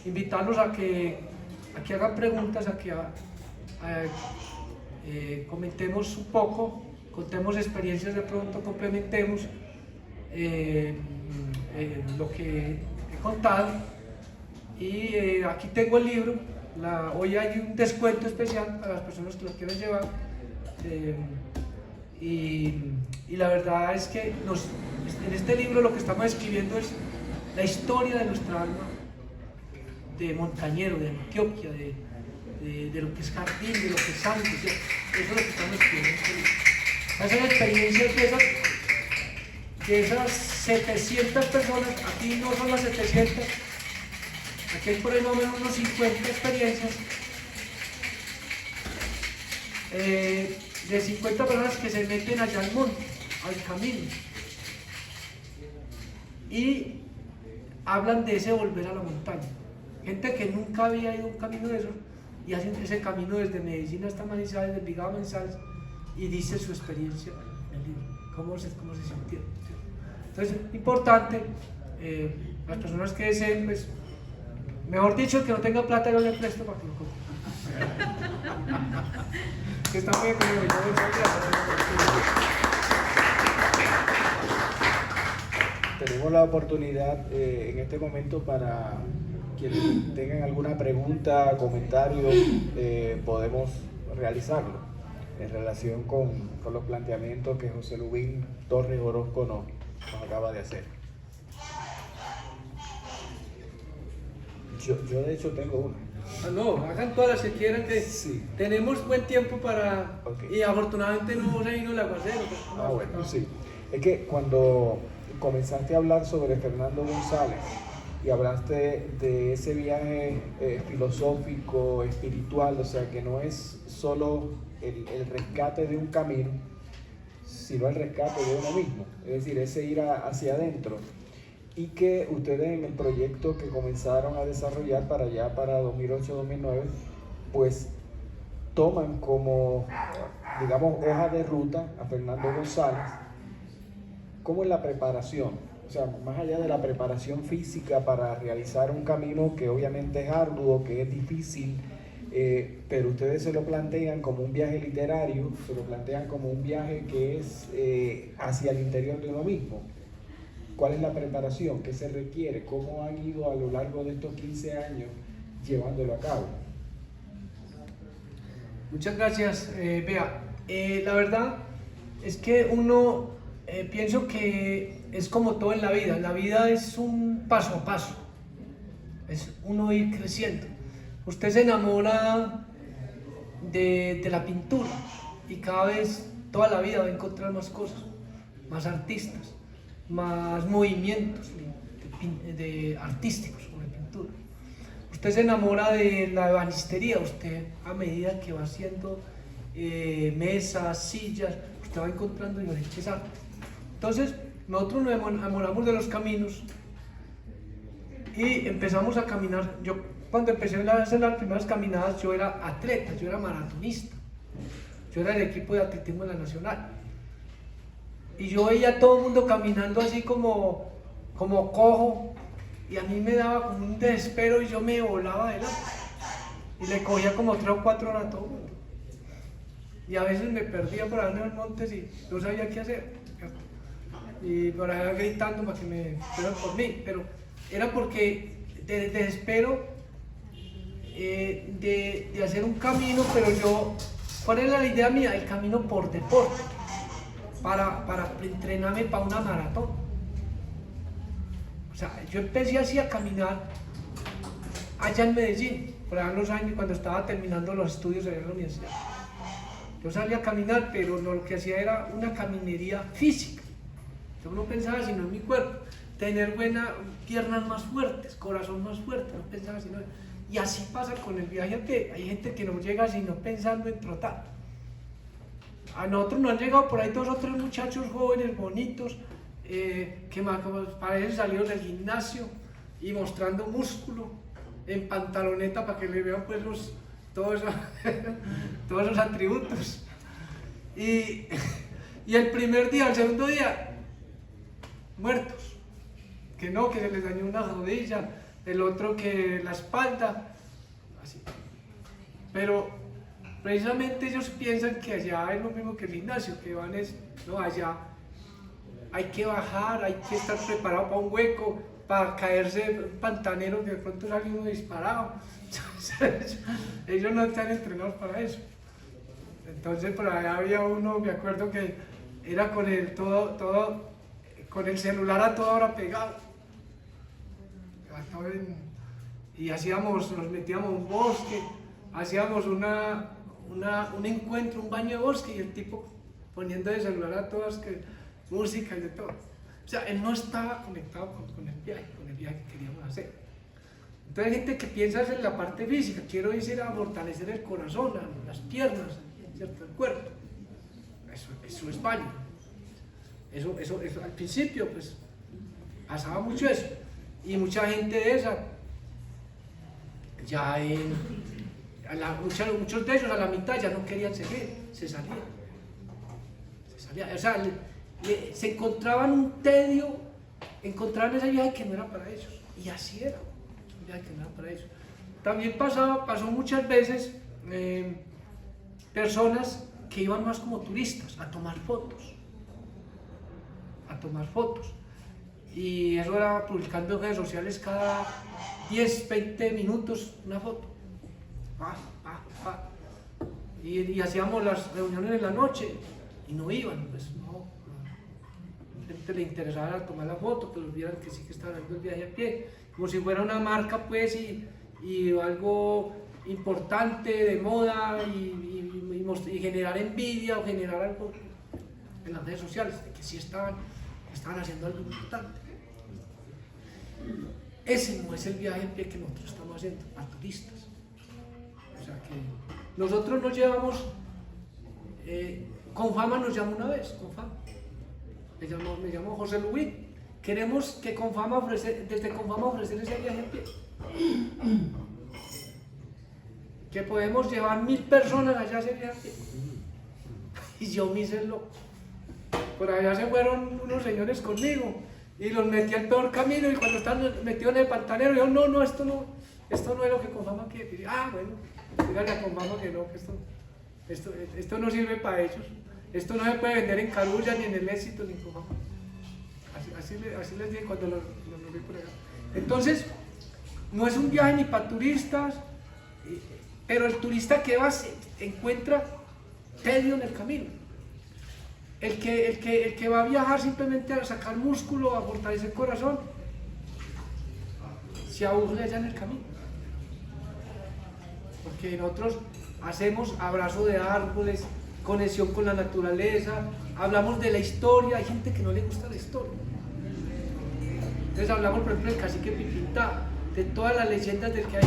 invitarlos a que hagan preguntas, a que comentemos un poco, contemos experiencias de pronto, complementemos lo que he contado. Y aquí tengo el libro. Hoy hay un descuento especial para las personas que lo quieran llevar. Y la verdad es que en este libro lo que estamos escribiendo es la historia de nuestra alma de montañero, de Antioquia, de lo que es Jardín, de lo que es Santos. Eso es lo que estamos escribiendo en este libro. Esas experiencias de esas 700 personas, aquí no son las 700, aquí hay por ahí más o menos unos 50 experiencias de 50 personas que se meten allá al monte, al camino, y hablan de ese volver a la montaña. Gente que nunca había ido a un camino de esos y hacen ese camino desde Medellín hasta Manizales, desde Envigado a Manizales, y dice su experiencia en el libro, cómo se sintieron. Entonces, importante, las personas que deseen, pues, mejor dicho, que no tenga plata, yo le presto para que lo compre. Que está muy económico. Tenemos la oportunidad en este momento para quienes tengan alguna pregunta, comentario, podemos realizarlo en relación con los planteamientos que José Lubín Torres Orozco nos acaba de hacer. Yo de hecho tengo una. No, hagan todas las que quieran, que sí. Tenemos buen tiempo para... Okay. Y afortunadamente no se vino el aguacero. Bueno, sí. Es que cuando comenzaste a hablar sobre Fernando González y hablaste de ese viaje filosófico, espiritual, o sea, que no es solo el rescate de un camino, sino el rescate de uno mismo, es decir, ese ir hacia adentro, y que ustedes en el proyecto que comenzaron a desarrollar para 2008-2009, pues toman como, digamos, hoja de ruta a Fernando González. ¿Cómo es la preparación? O sea, más allá de la preparación física para realizar un camino que obviamente es arduo, que es difícil, pero ustedes se lo plantean como un viaje literario, se lo plantean como un viaje que es hacia el interior de uno mismo. ¿Cuál es la preparación? ¿Qué se requiere? ¿Cómo han ido a lo largo de estos 15 años llevándolo a cabo? Muchas gracias, Bea. La verdad es que uno, pienso que es como todo en la vida es un paso a paso, es uno ir creciendo. Usted se enamora de la pintura y cada vez, toda la vida va a encontrar más cosas, más artistas, más movimientos de artísticos sobre pintura. Usted se enamora de la ebanistería, usted a medida que va haciendo mesas, sillas, usted va encontrando diferentes artes. Entonces, nosotros nos enamoramos de los caminos y empezamos a caminar. Yo cuando empecé a hacer las primeras caminadas, yo era atleta, yo era maratonista, yo era del equipo de atletismo de la Nacional. y yo veía a todo el mundo caminando así como cojo, y a mí me daba como un desespero y yo me volaba adelante. Y le cogía como 3 o 4 horas a todo el mundo. Y a veces me perdía por ahí en los montes y no sabía qué hacer. Y por allá gritando para que me fueran por mí. Pero era porque de desespero de hacer un camino, pero yo, ¿cuál era la idea mía? El camino por deporte, para entrenarme para una maratón. O sea, yo empecé así a caminar allá en Medellín, por allá en los años cuando estaba terminando los estudios en la universidad. Yo salía a caminar, pero lo que hacía era una caminería física. Yo no pensaba sino en mi cuerpo, tener piernas más fuertes, corazón más fuerte, no pensaba sino en... Y así pasa con el viaje a pie. Hay gente que no llega sino pensando en trotar. A nosotros nos han llegado por ahí 2 o 3 muchachos jóvenes, bonitos, que parecen salidos del gimnasio y mostrando músculo en pantaloneta para que le vean pues todos esos atributos. Y el primer día, el segundo día, muertos. Que no, que se les dañó una rodilla, el otro que la espalda, así. Pero precisamente ellos piensan que allá es lo mismo que el gimnasio, que van no, allá hay que bajar, hay que estar preparado para un hueco, para caerse un pantanero que de pronto sale uno disparado. Ellos no están entrenados para eso. Entonces por allá había uno, me acuerdo que era con con el celular a toda hora pegado. Y nos metíamos a un bosque, hacíamos un encuentro, un baño de bosque, y el tipo poniendo el celular a todas, música y de todo. O sea, él no estaba conectado con el viaje que queríamos hacer. Entonces hay gente que piensa en la parte física, quiero ir a fortalecer el corazón, las piernas, ¿cierto? El cuerpo. Eso es válido. Eso al principio pues pasaba mucho eso. Y mucha gente de esa, muchos de ellos a la mitad ya no querían seguir, se salían. O sea, se encontraban un tedio, encontraban ese viaje que no era para ellos. Y así era, un viaje que no era para ellos. También pasó muchas veces personas que iban más como turistas, a tomar fotos. Y eso era publicando en redes sociales cada 10, 20 minutos una foto. Y hacíamos las reuniones en la noche y no iban, pues no. A la gente le interesaba tomar la foto, que los vieran que sí que estaban haciendo el viaje a pie, como si fuera una marca pues y algo importante de moda y generar envidia o generar algo en las redes sociales, de que sí estaban haciendo algo importante. Ese no es el viaje en pie que nosotros estamos haciendo, a turistas. O sea que nosotros nos llevamos, Confama nos llamó una vez, Confama. Me llamó José Lubín. Queremos que desde Confama ofrecer ese viaje en pie. Que podemos llevar 1000 personas allá a ese viaje en pie. Y yo me hice loco. Por allá se fueron unos señores conmigo y los metí al peor camino, y cuando estaban metidos en el pantanero, yo no, esto no es lo que Confama quiere. Y, bueno, díganle a Confama que no, que esto no sirve para ellos. Esto no se puede vender en Carulla, ni en el Éxito, ni en Confama. Así les dije cuando los vi por allá. Entonces, no es un viaje ni para turistas, pero el turista que va se encuentra tedio en el camino. El que va a viajar simplemente a sacar músculo, a fortalecer el corazón, se aburre allá en el camino. Porque nosotros hacemos abrazo de árboles, conexión con la naturaleza, hablamos de la historia. Hay gente que no le gusta la historia. Entonces hablamos, por ejemplo, del cacique Pipintá, de todas las leyendas del que hay.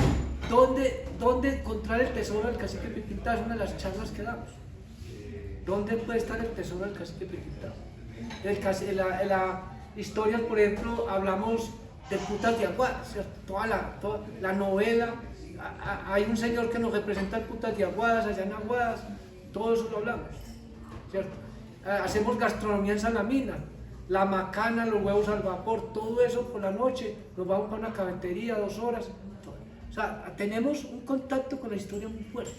¿Dónde encontrar el tesoro del cacique Pipintá? Es una de las charlas que damos. ¿Dónde puede estar el tesoro del cacique Pipintá? En la historia, por ejemplo, hablamos de Putas de Aguadas, ¿cierto? Toda la novela, hay un señor que nos representa el Putas de Aguadas, allá en Aguadas, todo eso lo hablamos, ¿cierto? hacemos gastronomía en Salamina, la macana, los huevos al vapor, todo eso por la noche, nos vamos para una cafetería 2 horas. O sea, tenemos un contacto con la historia muy fuerte.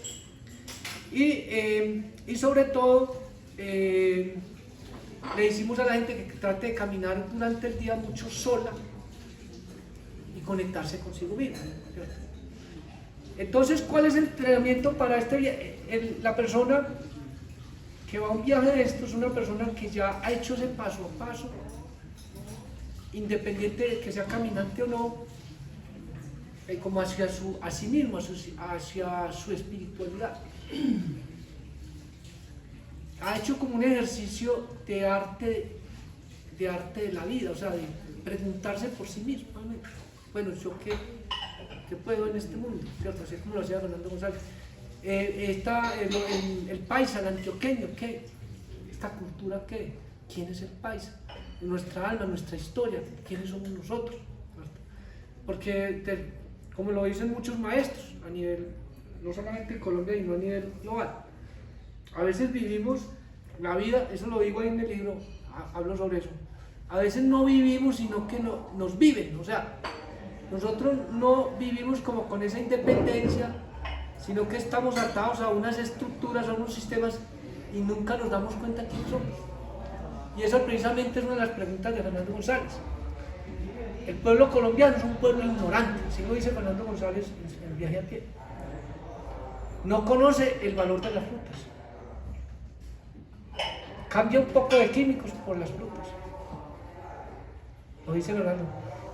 Y sobre todo, le decimos a la gente que trate de caminar durante el día mucho sola y conectarse consigo misma, ¿cierto? Entonces, ¿cuál es el entrenamiento para este viaje? La persona que va a un viaje de estos es una persona que ya ha hecho ese paso a paso, independiente de que sea caminante o no, como hacia a sí mismo, hacia su espiritualidad. Ha hecho como un ejercicio de arte de la vida, o sea, de preguntarse por sí mismo. Bueno, ¿yo qué puedo en este mundo? ¿Cierto? Así como lo hacía Fernando González. El paisa, el antioqueño, ¿qué? ¿Esta cultura qué? ¿Quién es el paisa? Nuestra alma, nuestra historia, ¿quiénes somos nosotros? ¿Cierto? Porque, como lo dicen muchos maestros, a nivel, no solamente en Colombia, sino a nivel global, a veces vivimos la vida, eso lo digo ahí en el libro, hablo sobre eso, a veces no vivimos, sino que nos viven, o sea, nosotros no vivimos como con esa independencia, sino que estamos atados a unas estructuras, a unos sistemas, y nunca nos damos cuenta quién somos. Y eso precisamente es una de las preguntas de Fernando González. El pueblo colombiano es un pueblo ignorante, así lo dice Fernando González en el viaje a pie. No conoce el valor de las frutas. Cambia un poco de químicos por las frutas. Lo dice Fernando.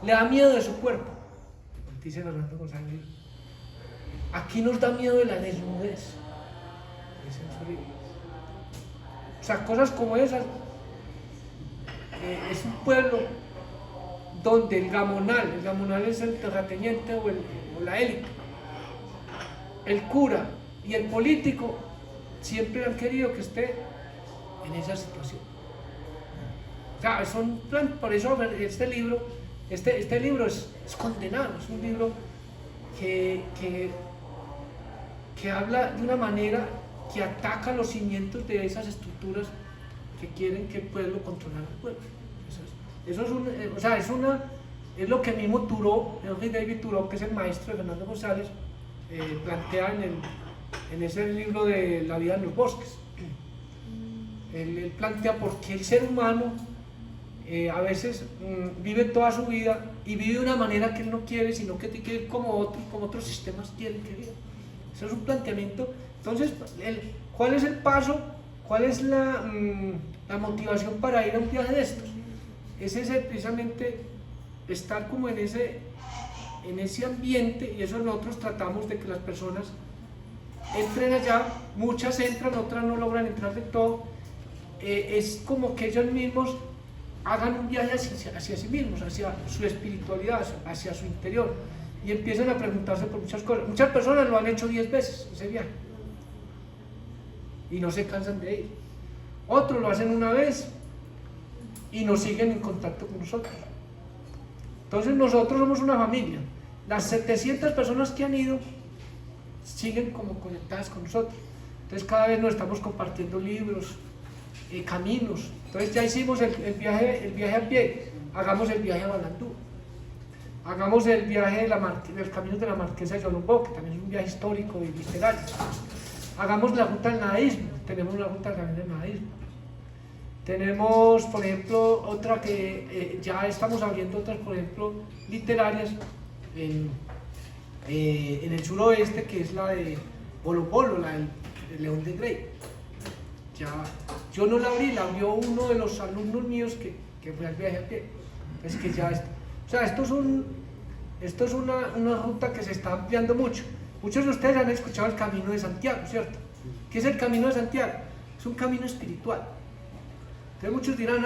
Le da miedo de su cuerpo, dice Fernando González. Aquí nos da miedo de la desnudez, dice en su libro. O sea, cosas como esas. Es un pueblo donde el gamonal es el terrateniente o la élite, el cura y el político siempre han querido que esté en esa situación. O sea, por eso este libro es condenado, es un libro que habla de una manera que ataca los cimientos de esas estructuras que quieren que el pueblo controlar al pueblo. Es lo que mismo Henry David Thoreau, que es el maestro de Fernando González, plantea en ese libro de La vida en los bosques. Él plantea por qué el ser humano a veces vive toda su vida y vive de una manera que él no quiere, sino que tiene que ir como otros sistemas quieren que viva. Eso es un planteamiento. Entonces, ¿cuál es el paso? ¿Cuál es la motivación para ir a un viaje de estos? Es precisamente estar como en ese ambiente, y eso nosotros tratamos de que las personas entren allá. Muchas entran, otras no logran entrar de todo. Es como que ellos mismos hagan un viaje hacia sí mismos, hacia su espiritualidad, hacia su interior, y empiezan a preguntarse por muchas cosas. Muchas personas lo han hecho 10 veces ese viaje y no se cansan de ir. Otros lo hacen una vez y nos siguen en contacto con nosotros. Entonces nosotros somos una familia. Las 700 personas que han ido siguen como conectadas con nosotros. Entonces cada vez nos estamos compartiendo libros, caminos. Entonces ya hicimos el viaje a pie, hagamos el viaje a Balandú, hagamos el viaje del camino de la Marquesa de Yolumbó, que también es un viaje histórico y literario. Hagamos la ruta del nadaísmo, tenemos la ruta del camino del nadaísmo. Tenemos, por ejemplo, otra que ya estamos abriendo otras, por ejemplo, literarias en el suroeste, que es la de Polo Polo, la del León de Grey. Ya, yo no la abrí, la abrió uno de los alumnos míos que fue al viaje a pie. Es que ya o sea, esto es una ruta que se está ampliando mucho. Muchos de ustedes han escuchado el Camino de Santiago, ¿cierto? ¿Qué es el Camino de Santiago? Es un camino espiritual. Entonces muchos dirán,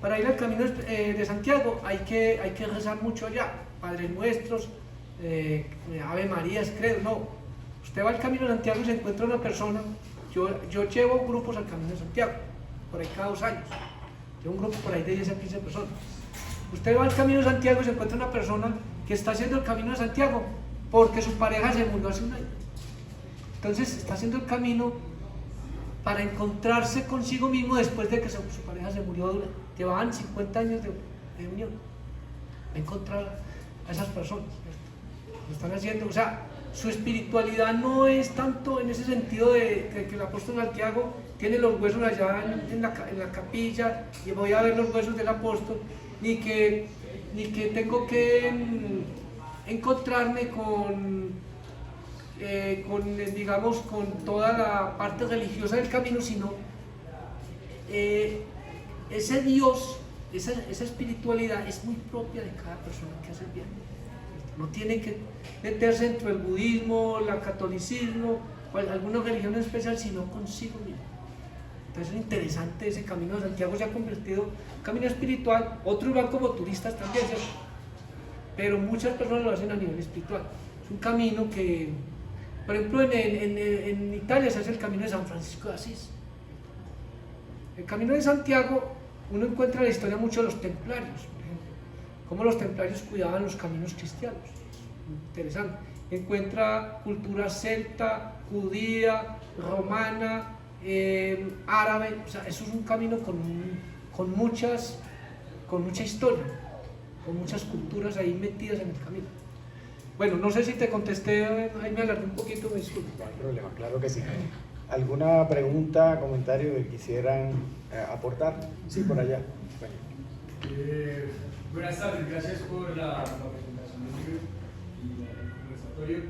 para ir al Camino de Santiago hay que rezar mucho allá, Padres Nuestros, Ave Marías, credo. No, usted va al Camino de Santiago y se encuentra una persona. Yo llevo grupos al Camino de Santiago, por ahí cada 2 años. Llevo un grupo por ahí de 10 a 15 personas. Usted va al Camino de Santiago y se encuentra una persona que está haciendo el Camino de Santiago porque su pareja se murió hace 1 año. Entonces está haciendo el camino para encontrarse consigo mismo después de que su pareja se murió. Llevaban 50 años de unión. Encontrar a esas personas. Lo están haciendo, o sea, su espiritualidad no es tanto en ese sentido de que el apóstol Santiago tiene los huesos allá en la capilla y voy a ver los huesos del apóstol, ni que tengo que encontrarme digamos, con toda la parte religiosa del camino, sino ese Dios, esa espiritualidad es muy propia de cada persona que hace el bien. No tiene que meterse dentro del budismo, el catolicismo o alguna religión en especial, sino consigo mismo. Entonces es interesante ese camino de Santiago, se ha convertido en un camino espiritual. Otros van como turistas también, ¿cierto? Pero muchas personas lo hacen a nivel espiritual. Es un camino que, por ejemplo, en Italia se hace el camino de San Francisco de Asís. El camino de Santiago, uno encuentra la historia mucho de los templarios, por ejemplo, cómo los templarios cuidaban los caminos cristianos. Interesante. Encuentra cultura celta, judía, romana, árabe. O sea, eso es un camino con mucha historia, con muchas culturas ahí metidas en el camino. Bueno, no sé si te contesté, ahí me alargué un poquito, me disculpo. No hay problema, claro que sí. ¿Alguna pregunta, comentario que quisieran aportar? Sí, por allá. Buenas tardes, gracias por la presentación del libro y el conversatorio.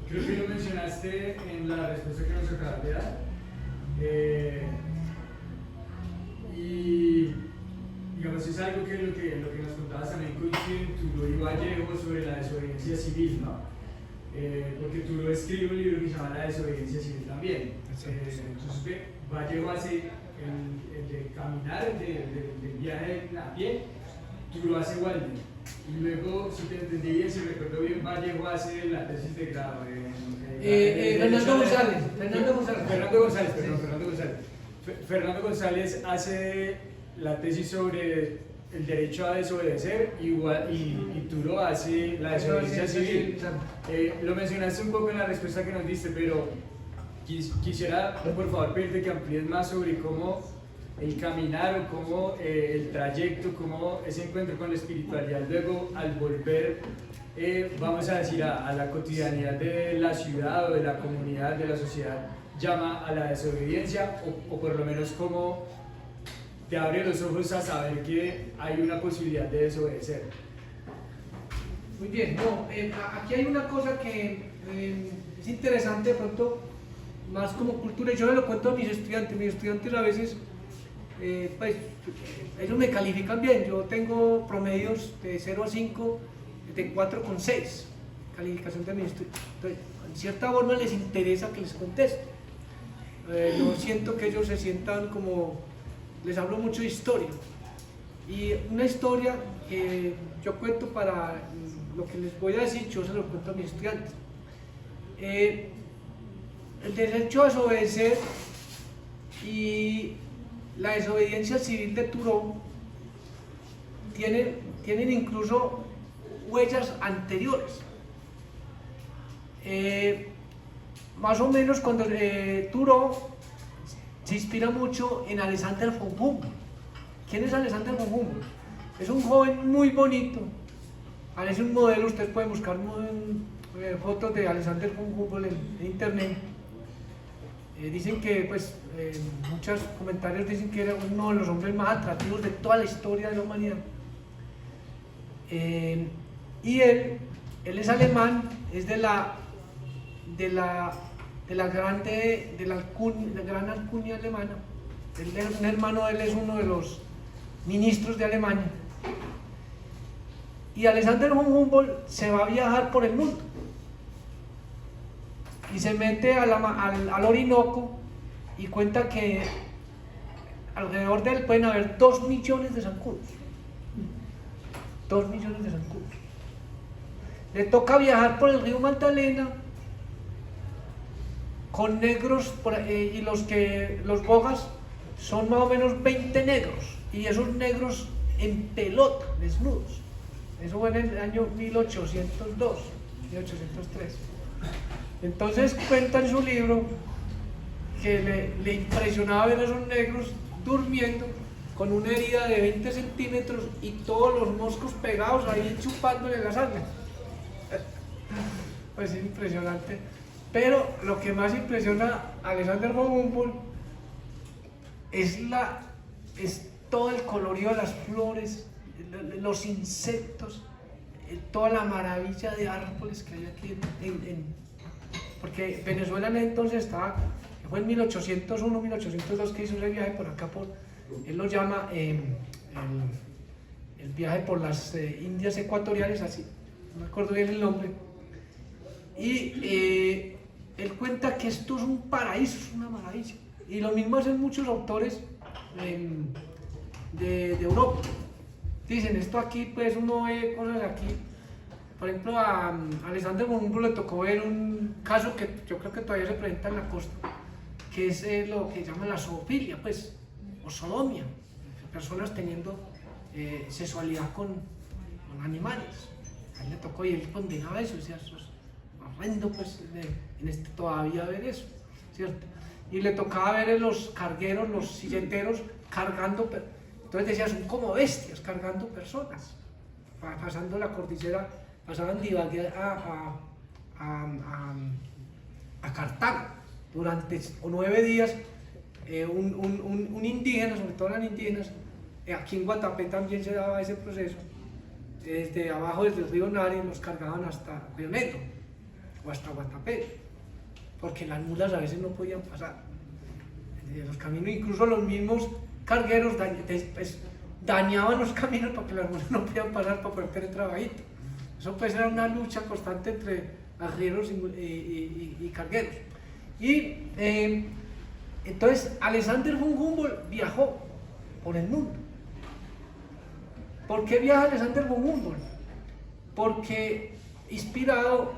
Creo que lo mencionaste en la respuesta que nos acabas de dar. Y digamos, es algo que lo que nos contabas también coincide en Turo y Vallejo sobre la desobediencia civil, ¿no? Porque Turo escribe un libro que se llama La desobediencia civil también. Entonces, Vallejo hace el de caminar, el viaje a pie, Turo hace Walden. Y luego, si te entendí bien, si recuerdo bien, Vallejo hace la tesis de grado. Fernando González hace la tesis sobre el derecho a desobedecer y Turo hace la desobediencia civil. Lo mencionaste un poco en la respuesta que nos diste, pero quisiera por favor pedirte que amplíes más sobre cómo el caminar o cómo el trayecto, cómo ese encuentro con la espiritualidad luego al volver, vamos a decir, a la cotidianidad de la ciudad o de la comunidad, de la sociedad, llama a la desobediencia o por lo menos cómo te abre los ojos a saber que hay una posibilidad de desobedecer. Muy bien, no, aquí hay una cosa que es interesante de pronto, más como cultura, y yo lo cuento a mis estudiantes a veces, pues ellos me califican bien, yo tengo promedios de 0 a 5, de 4,6, calificación de mis estudiantes. Entonces, en cierta forma les interesa que les conteste. Yo siento que ellos se sientan como, les hablo mucho de historia, y una historia que yo cuento para lo que les voy a decir, yo se lo cuento a mis estudiantes. El derecho a desobedecer y la desobediencia civil de Turo tienen incluso huellas anteriores. Más o menos cuando Turo se inspira mucho en Alexander von Humboldt. ¿Quién es Alexander von Humboldt? Es un joven muy bonito, parece un modelo, ustedes pueden buscar fotos de Alexander von Humboldt en internet. Dicen que, pues, muchos comentarios dicen que era uno de los hombres más atractivos de toda la historia de la humanidad. Y él es alemán, es de la gran alcurnia alemana. Un hermano de él es uno de los ministros de Alemania. Y Alexander von Humboldt se va a viajar por el mundo y se mete al Orinoco y cuenta que alrededor de él pueden haber 2 millones de zancudos. 2 millones de zancudos. Le toca viajar por el río Magdalena con negros, y los bogas son más o menos 20 negros, y esos negros en pelota, desnudos. Eso fue en el año 1802, 1803. Entonces cuenta en su libro que le impresionaba ver a esos negros durmiendo con una herida de 20 centímetros y todos los moscos pegados ahí chupándole la sangre. Pues es impresionante. Pero lo que más impresiona a Alexander von Humboldt es todo el colorido de las flores, los insectos, toda la maravilla de árboles que hay aquí porque Venezuela en entonces fue en 1801, 1802 que hizo ese viaje por acá, él lo llama el viaje por las Indias ecuatoriales, así, no me acuerdo bien el nombre, y él cuenta que esto es un paraíso, es una maravilla, y lo mismo hacen muchos autores de Europa. Dicen, esto aquí, pues uno ve cosas aquí. Por ejemplo, a Alexander von Humboldt le tocó ver un caso que yo creo que todavía se presenta en la costa, que es lo que llaman la zoofilia, pues, o sodomia, personas teniendo sexualidad con animales. A él le tocó y él condenaba eso, decía, eso es horrendo, pues, todavía ver eso, ¿cierto? Y le tocaba ver los cargueros, los silleteros cargando, entonces decía, son como bestias cargando personas, pasando la cordillera, pasaban de Ibagué a Cartago. Durante 9 días, un indígena, sobre todo eran indígenas, aquí en Guatapé también se daba ese proceso, desde abajo, desde el río Nari, los cargaban hasta Río Negro o hasta Guatapé, porque las mulas a veces no podían pasar. Los caminos, incluso los mismos cargueros dañaban los caminos para que las mulas no podían pasar para poder tener trabajito. Eso pues era una lucha constante entre arrieros y cargueros. Y entonces Alexander von Humboldt viajó por el mundo. ¿Por qué viaja Alexander von Humboldt? Porque inspirado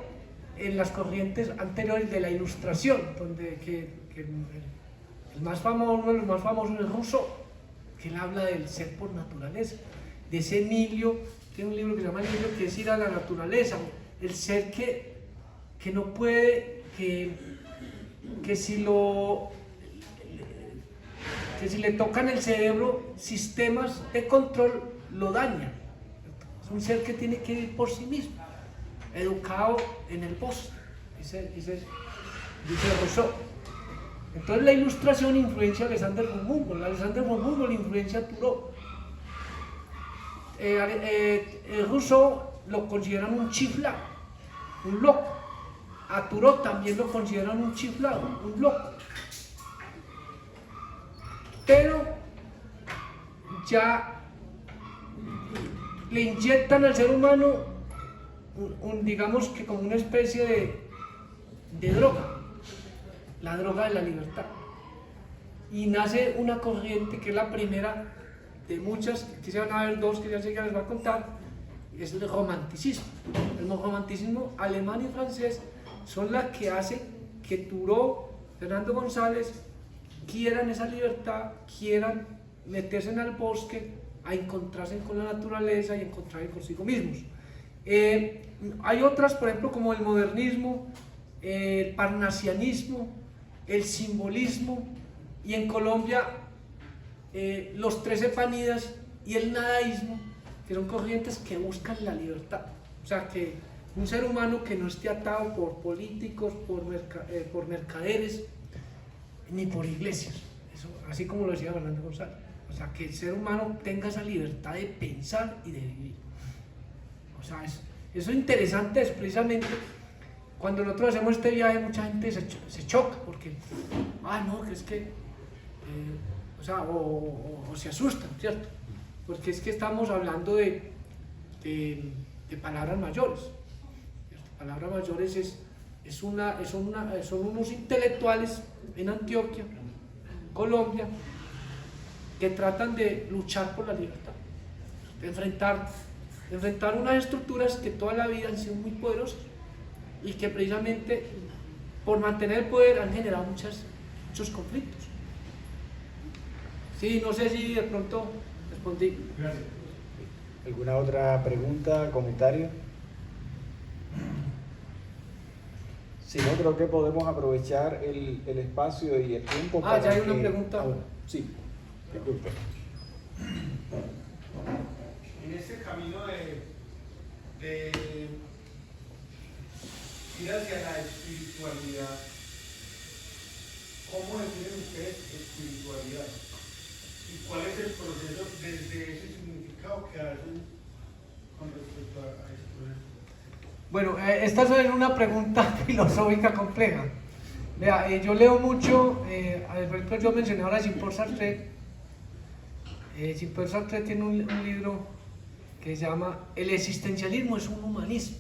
en las corrientes anteriores de la Ilustración, donde el más famoso, uno de los más famosos es Rousseau, que él habla del ser por naturaleza, de ese Emilio, tiene un libro que se llama Emilio, que es ir a la naturaleza, el ser que no puede, que si le tocan el cerebro, sistemas de control lo dañan. Es un ser que tiene que ir por sí mismo, educado en el bosque, dice Rousseau. Entonces la Ilustración influencia a Alexander von Humboldt, Alexander von Humboldt influencia a Thoreau. Rousseau lo consideran un chiflado, un loco. A Thoreau también lo consideran un chiflado, un loco. Pero ya le inyectan al ser humano digamos que como una especie de droga, la droga de la libertad. Y nace una corriente que es la primera de muchas, que se van a ver dos que ya sé que les voy a contar, es el romanticismo. El romanticismo alemán y francés son las que hacen que Thoreau, Fernando González quieran esa libertad, quieran meterse en el bosque a encontrarse con la naturaleza y encontrarse consigo mismos. Hay otras, por ejemplo, como el modernismo, el parnasianismo, el simbolismo, y en Colombia los 13 Epanidas y el nadaísmo, que son corrientes que buscan la libertad. O sea, que un ser humano que no esté atado por políticos, por mercaderes, ni por iglesias. Eso, así como lo decía Fernando González. O sea, que el ser humano tenga esa libertad de pensar y de vivir. O sea, eso es interesante, es precisamente cuando nosotros hacemos este viaje, mucha gente se choca porque, no, que es que, o se asustan, ¿cierto? Porque es que estamos hablando de palabras mayores. ¿Cierto? Palabras mayores son unos intelectuales en Antioquia, Colombia, que tratan de luchar por la libertad, de enfrentar unas estructuras que toda la vida han sido muy poderosas y que precisamente por mantener el poder han generado muchos conflictos. Sí, no sé si de pronto respondí. Gracias. ¿Alguna otra pregunta, comentario? Si no, creo que podemos aprovechar el espacio y el tiempo ya hay una pregunta. Sí, disculpe. En este camino de ir hacia la espiritualidad, ¿cómo definen ustedes espiritualidad? ¿Y cuál es el proceso desde ese significado que hacen con respecto a ese proceso? Bueno, esta es una pregunta filosófica compleja. Vea, yo leo mucho, por ejemplo, yo mencioné ahora a Jean-Paul Sartre. Jean-Paul Sartre tiene un libro que se llama El existencialismo es un humanismo.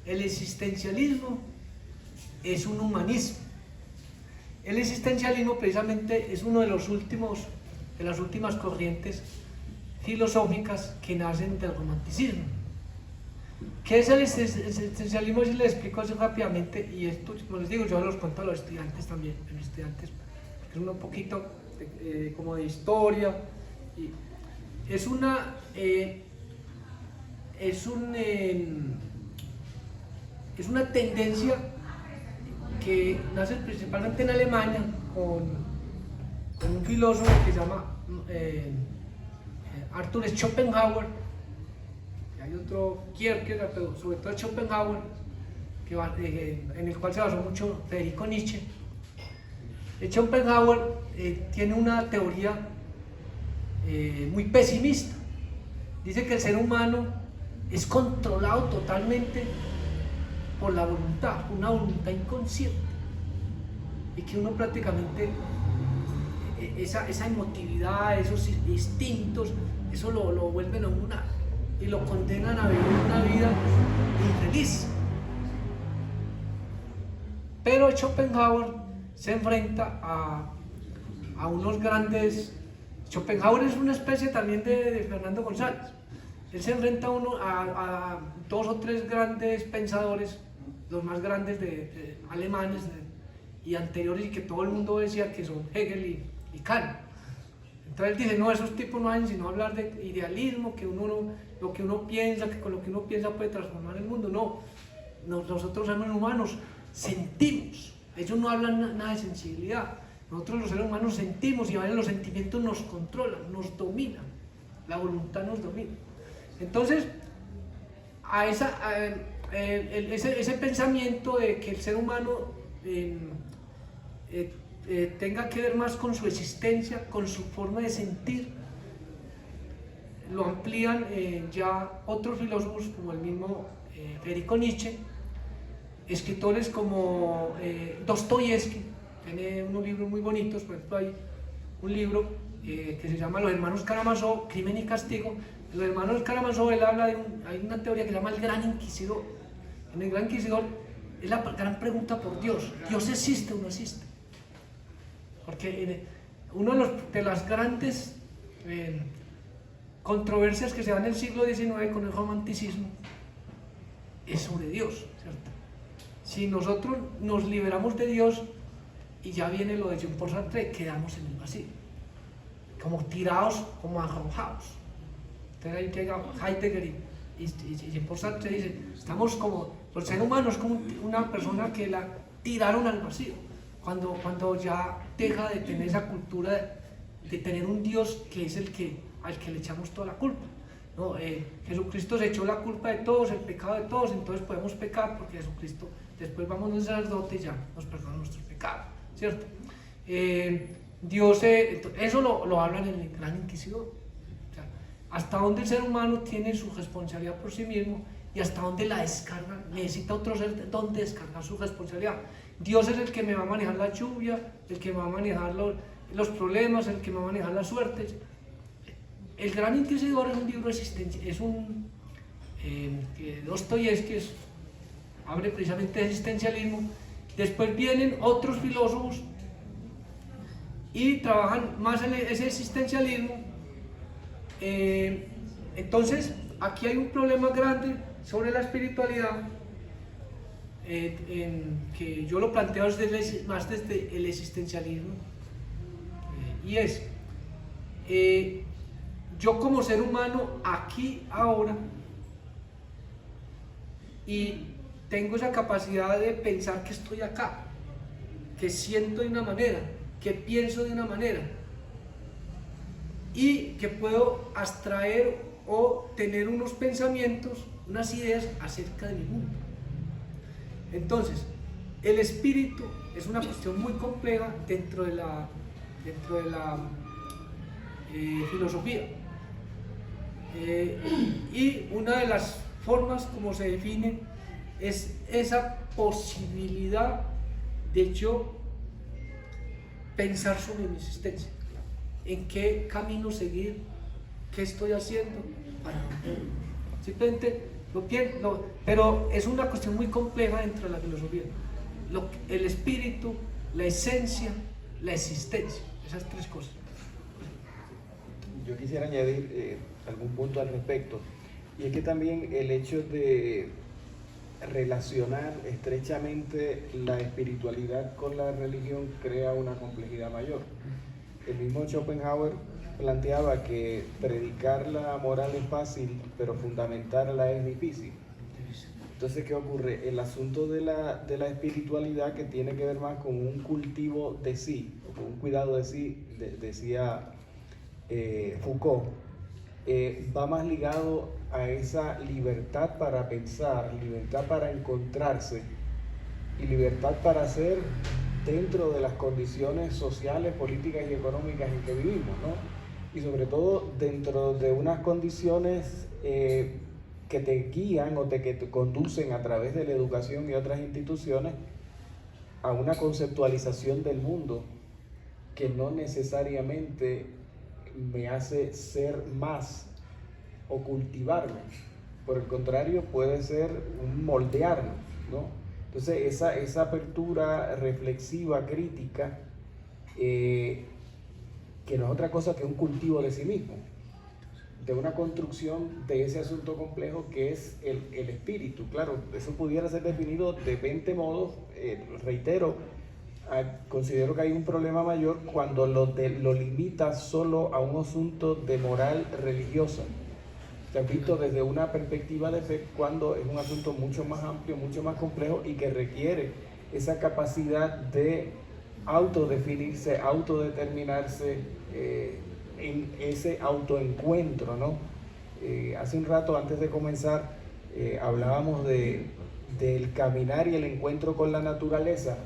El existencialismo es un humanismo. El existencialismo precisamente es uno de las últimas corrientes filosóficas que nacen del romanticismo. ¿Qué es el existencialismo? Si les explico así rápidamente, y esto, como les digo, yo los cuento a los estudiantes también, porque es un poquito como de historia. Y es una tendencia que nace principalmente en Alemania con un filósofo que se llama Arthur Schopenhauer. Hay otro Kierkegaard, pero sobre todo Schopenhauer, en el cual se basó mucho Federico Nietzsche. Schopenhauer tiene una teoría muy pesimista. Dice que el ser humano es controlado totalmente por la voluntad, una voluntad inconsciente, y que uno prácticamente esa emotividad, esos instintos, eso lo vuelven a uno y lo condenan a vivir una vida infeliz. Pero Schopenhauer se enfrenta a unos grandes. Schopenhauer es una especie también de Fernando González. Él se enfrenta a dos o tres grandes pensadores, los más grandes alemanes y anteriores, y que todo el mundo decía que son Hegel y Kant. Entonces él dice, no, esos tipos no hacen sino hablar de idealismo, que lo que uno piensa, que con lo que uno piensa puede transformar el mundo. No, nosotros somos humanos, sentimos. Ellos no hablan nada de sensibilidad. Nosotros los seres humanos sentimos, y a veces los sentimientos nos controlan, nos dominan. La voluntad nos domina. Entonces, ese pensamiento de que el ser humano tenga que ver más con su existencia, con su forma de sentir, lo amplían ya otros filósofos como el mismo Federico Nietzsche, escritores como Dostoyevsky. Tiene unos libros muy bonitos. Por ejemplo, hay un libro que se llama Los Hermanos Karamazov, Crimen y Castigo. Los Hermanos Karamazov, él habla hay una teoría que se llama el Gran Inquisidor. En el Gran Inquisidor es la gran pregunta por Dios. ¿Dios existe o no existe? Porque una de las grandes controversias que se dan en el siglo XIX con el romanticismo es sobre Dios, ¿cierto? Si nosotros nos liberamos de Dios, y ya viene lo de Jean-Paul Sartre, quedamos en el vacío, como tirados, como arrojados. Entonces ahí llega Heidegger y Jean-Paul Sartre dice, estamos como, los seres humanos como una persona que la tiraron al vacío, cuando ya deja de tener esa cultura de tener un Dios que es al que le echamos toda la culpa. No, Jesucristo se echó la culpa de todos, el pecado de todos, entonces podemos pecar porque Jesucristo, después vamos a un sacerdote y ya nos perdona nuestros pecados, ¿cierto? Dios, eso lo hablan en el Gran Inquisidor. O sea, hasta dónde el ser humano tiene su responsabilidad por sí mismo y hasta dónde la descarga, necesita otro ser donde descargar su responsabilidad. Dios es el que me va a manejar la lluvia, el que me va a manejar los problemas, el que me va a manejar la suerte. El Gran Inquisidor es un libro existencial, es un Dostoyevsky abre precisamente el existencialismo. Después vienen otros filósofos y trabajan más en ese existencialismo. Entonces, aquí hay un problema grande sobre la espiritualidad, que yo lo planteo más desde el existencialismo, y es, yo como ser humano, aquí, ahora, y tengo esa capacidad de pensar que estoy acá, que siento de una manera, que pienso de una manera, y que puedo abstraer o tener unos pensamientos, unas ideas acerca de mi mundo. Entonces, el espíritu es una cuestión muy compleja dentro de la filosofía. Y una de las formas como se define es esa posibilidad de yo pensar sobre mi existencia, en qué camino seguir, qué estoy haciendo para simplemente pero es una cuestión muy compleja dentro de la filosofía. El espíritu, la esencia, la existencia, esas tres cosas. Yo quisiera añadir algún punto al respecto, y es que también el hecho de relacionar estrechamente la espiritualidad con la religión crea una complejidad mayor. El mismo Schopenhauer planteaba que predicar la moral es fácil, pero fundamentarla es difícil. Entonces, ¿qué ocurre? El asunto de la espiritualidad, que tiene que ver más con un cultivo de sí, o con un cuidado de sí, decía Foucault, va más ligado a esa libertad para pensar, libertad para encontrarse y libertad para ser dentro de las condiciones sociales, políticas y económicas en que vivimos, ¿no? Y sobre todo dentro de unas condiciones que te guían o que te conducen a través de la educación y otras instituciones a una conceptualización del mundo que no necesariamente me hace ser más o cultivarme. Por el contrario, puede ser un moldearnos, ¿no? Entonces, esa apertura reflexiva, crítica, que no es otra cosa que un cultivo de sí mismo, de una construcción de ese asunto complejo que es el espíritu. Claro, eso pudiera ser definido de 20 modos, reitero, considero que hay un problema mayor cuando lo limita solo a un asunto de moral religiosa. Se ha visto desde una perspectiva de fe, cuando es un asunto mucho más amplio, mucho más complejo, y que requiere esa capacidad de autodefinirse, autodeterminarse en ese autoencuentro, ¿no? Hace un rato, antes de comenzar, hablábamos del caminar y el encuentro con la naturaleza,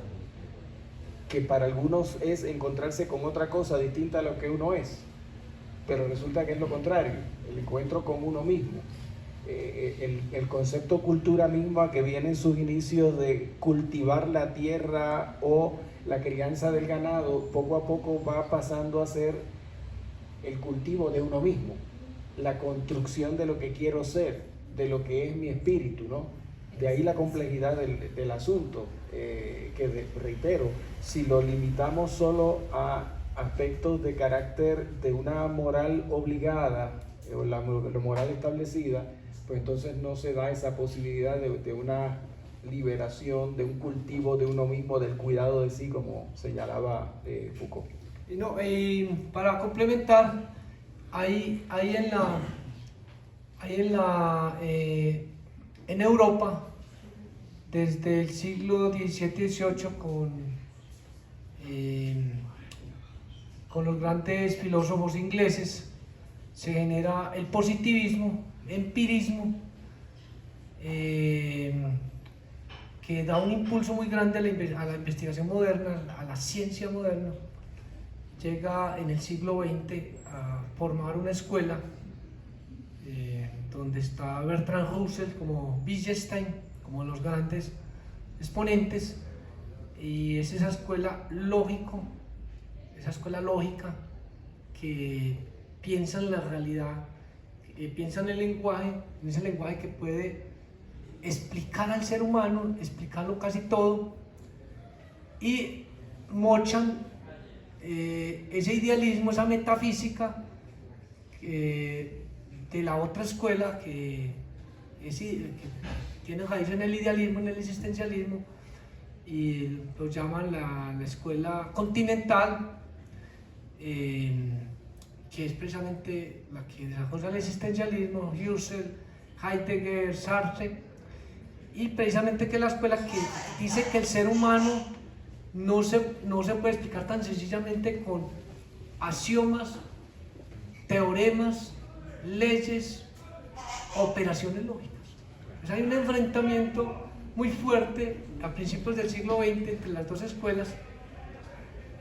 que para algunos es encontrarse con otra cosa distinta a lo que uno es, pero resulta que es lo contrario, el encuentro con uno mismo. El concepto cultura misma, que viene en sus inicios de cultivar la tierra o la crianza del ganado, poco a poco va pasando a ser el cultivo de uno mismo, la construcción de lo que quiero ser, de lo que es mi espíritu, ¿no? De ahí la complejidad del asunto, que reitero, si lo limitamos solo a aspectos de carácter de una moral obligada o la moral establecida, pues entonces no se da esa posibilidad de una liberación, de un cultivo de uno mismo, del cuidado de sí, como señalaba Foucault. No, para complementar, en Europa, desde el siglo XVII-XVIII, con los grandes filósofos ingleses, se genera el positivismo, empirismo, que da un impulso muy grande a la investigación moderna, a la ciencia moderna. Llega en el siglo XX a formar una escuela donde está Bertrand Russell, como Wittgenstein, como los grandes exponentes, y es esa escuela lógica que piensa en la realidad, que piensa en ese lenguaje que puede explicar al ser humano, explicarlo casi todo, y mochan ese idealismo, esa metafísica de la otra escuela que tiene raíz en el idealismo, en el existencialismo, y lo llaman la escuela continental, que es precisamente la que desarrolla el existencialismo: Husserl, Heidegger, Sartre, y precisamente que es la escuela que dice que el ser humano no se puede explicar tan sencillamente con axiomas, teoremas, leyes, operaciones lógicas. Pues hay un enfrentamiento muy fuerte a principios del siglo XX entre las dos escuelas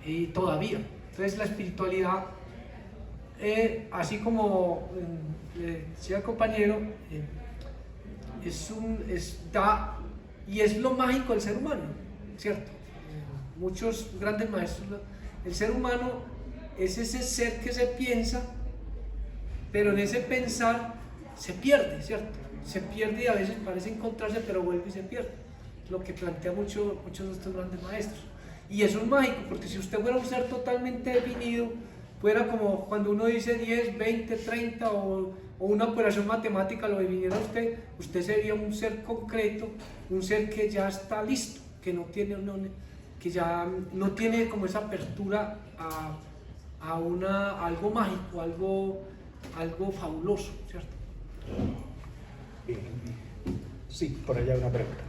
y todavía. Entonces la espiritualidad, así como decía el compañero, es lo mágico del ser humano, ¿cierto? Muchos grandes maestros, el ser humano es ese ser que se piensa, pero en ese pensar se pierde, ¿cierto? Se pierde y a veces parece encontrarse, pero vuelve y se pierde. Lo que plantea muchos de estos grandes maestros. Y eso es mágico, porque si usted fuera un ser totalmente definido, fuera como cuando uno dice 10, 20, 30 o una operación matemática lo definiera usted sería un ser concreto, un ser que ya está listo, que no tiene, que ya no tiene como esa apertura a algo mágico, algo fabuloso, ¿cierto? Bien. Sí, por allá una pregunta.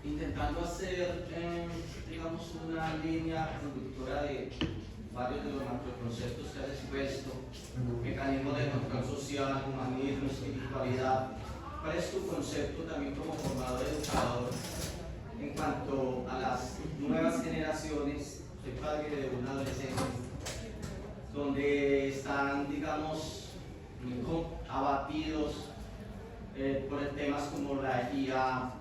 Intentando hacer, digamos, una línea conductora de varios de los macroconceptos que has expuesto, mecanismos de control social, humanismo, espiritualidad. ¿Cuál es tu concepto también como formador educador en cuanto a las nuevas generaciones? Soy padre de un adolescente donde están, digamos, abatidos por temas como la IA,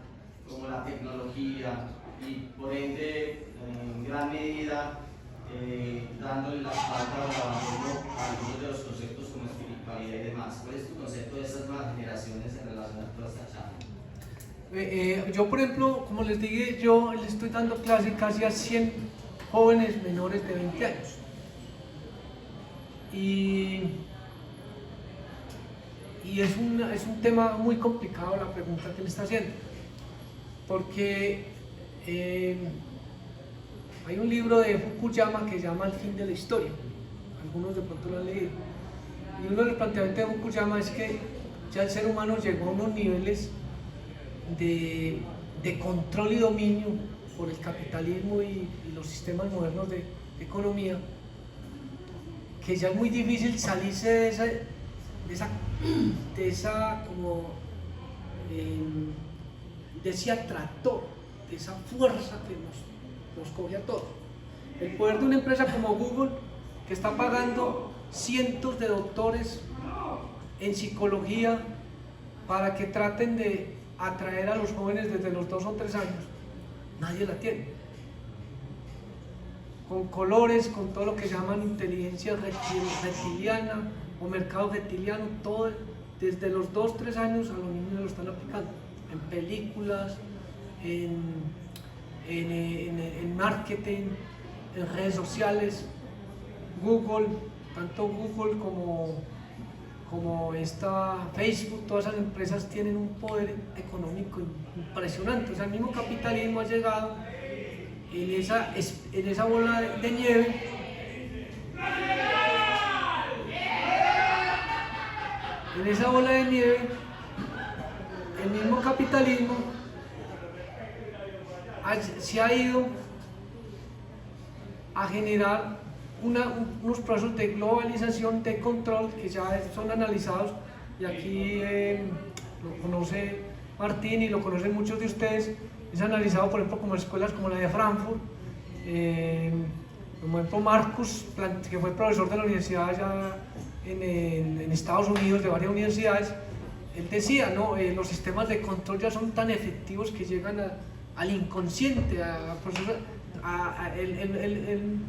como la tecnología, y por ende, en gran medida, dándole la espalda al abandono a algunos de los conceptos como espiritualidad y demás. ¿Cuál es tu concepto de estas nuevas generaciones en relación a toda esta charla? Yo, por ejemplo, como les dije, yo le estoy dando clase casi a 100 jóvenes menores de 20 años. Y es un tema muy complicado la pregunta que me está haciendo, porque hay un libro de Fukuyama que se llama El fin de la historia, algunos de pronto lo han leído, y uno de los planteamientos de Fukuyama es que ya el ser humano llegó a unos niveles de control y dominio por el capitalismo y los sistemas modernos de economía, que ya es muy difícil salirse de ese atractor, de esa fuerza que nos coge a todos. El poder de una empresa como Google, que está pagando cientos de doctores en psicología para que traten de atraer a los jóvenes desde los 2 o 3 años, nadie la tiene. Con colores, con todo lo que llaman inteligencia reptiliana o mercado reptiliano, todo desde los 2 o 3 años a los niños lo están aplicando en películas, en marketing, en redes sociales. Google, tanto Google como Facebook, todas esas empresas tienen un poder económico impresionante. O sea, el mismo capitalismo ha llegado en esa bola de nieve. En esa bola de nieve, el mismo capitalismo se ha ido a generar unos procesos de globalización, de control, que ya son analizados, y aquí lo conoce Martín y lo conocen muchos de ustedes. Es analizado, por ejemplo, como escuelas como la de Frankfurt, como por ejemplo Marcus, que fue profesor de la universidad allá en Estados Unidos, de varias universidades. Él decía, ¿no? Los sistemas de control ya son tan efectivos que llegan al inconsciente, a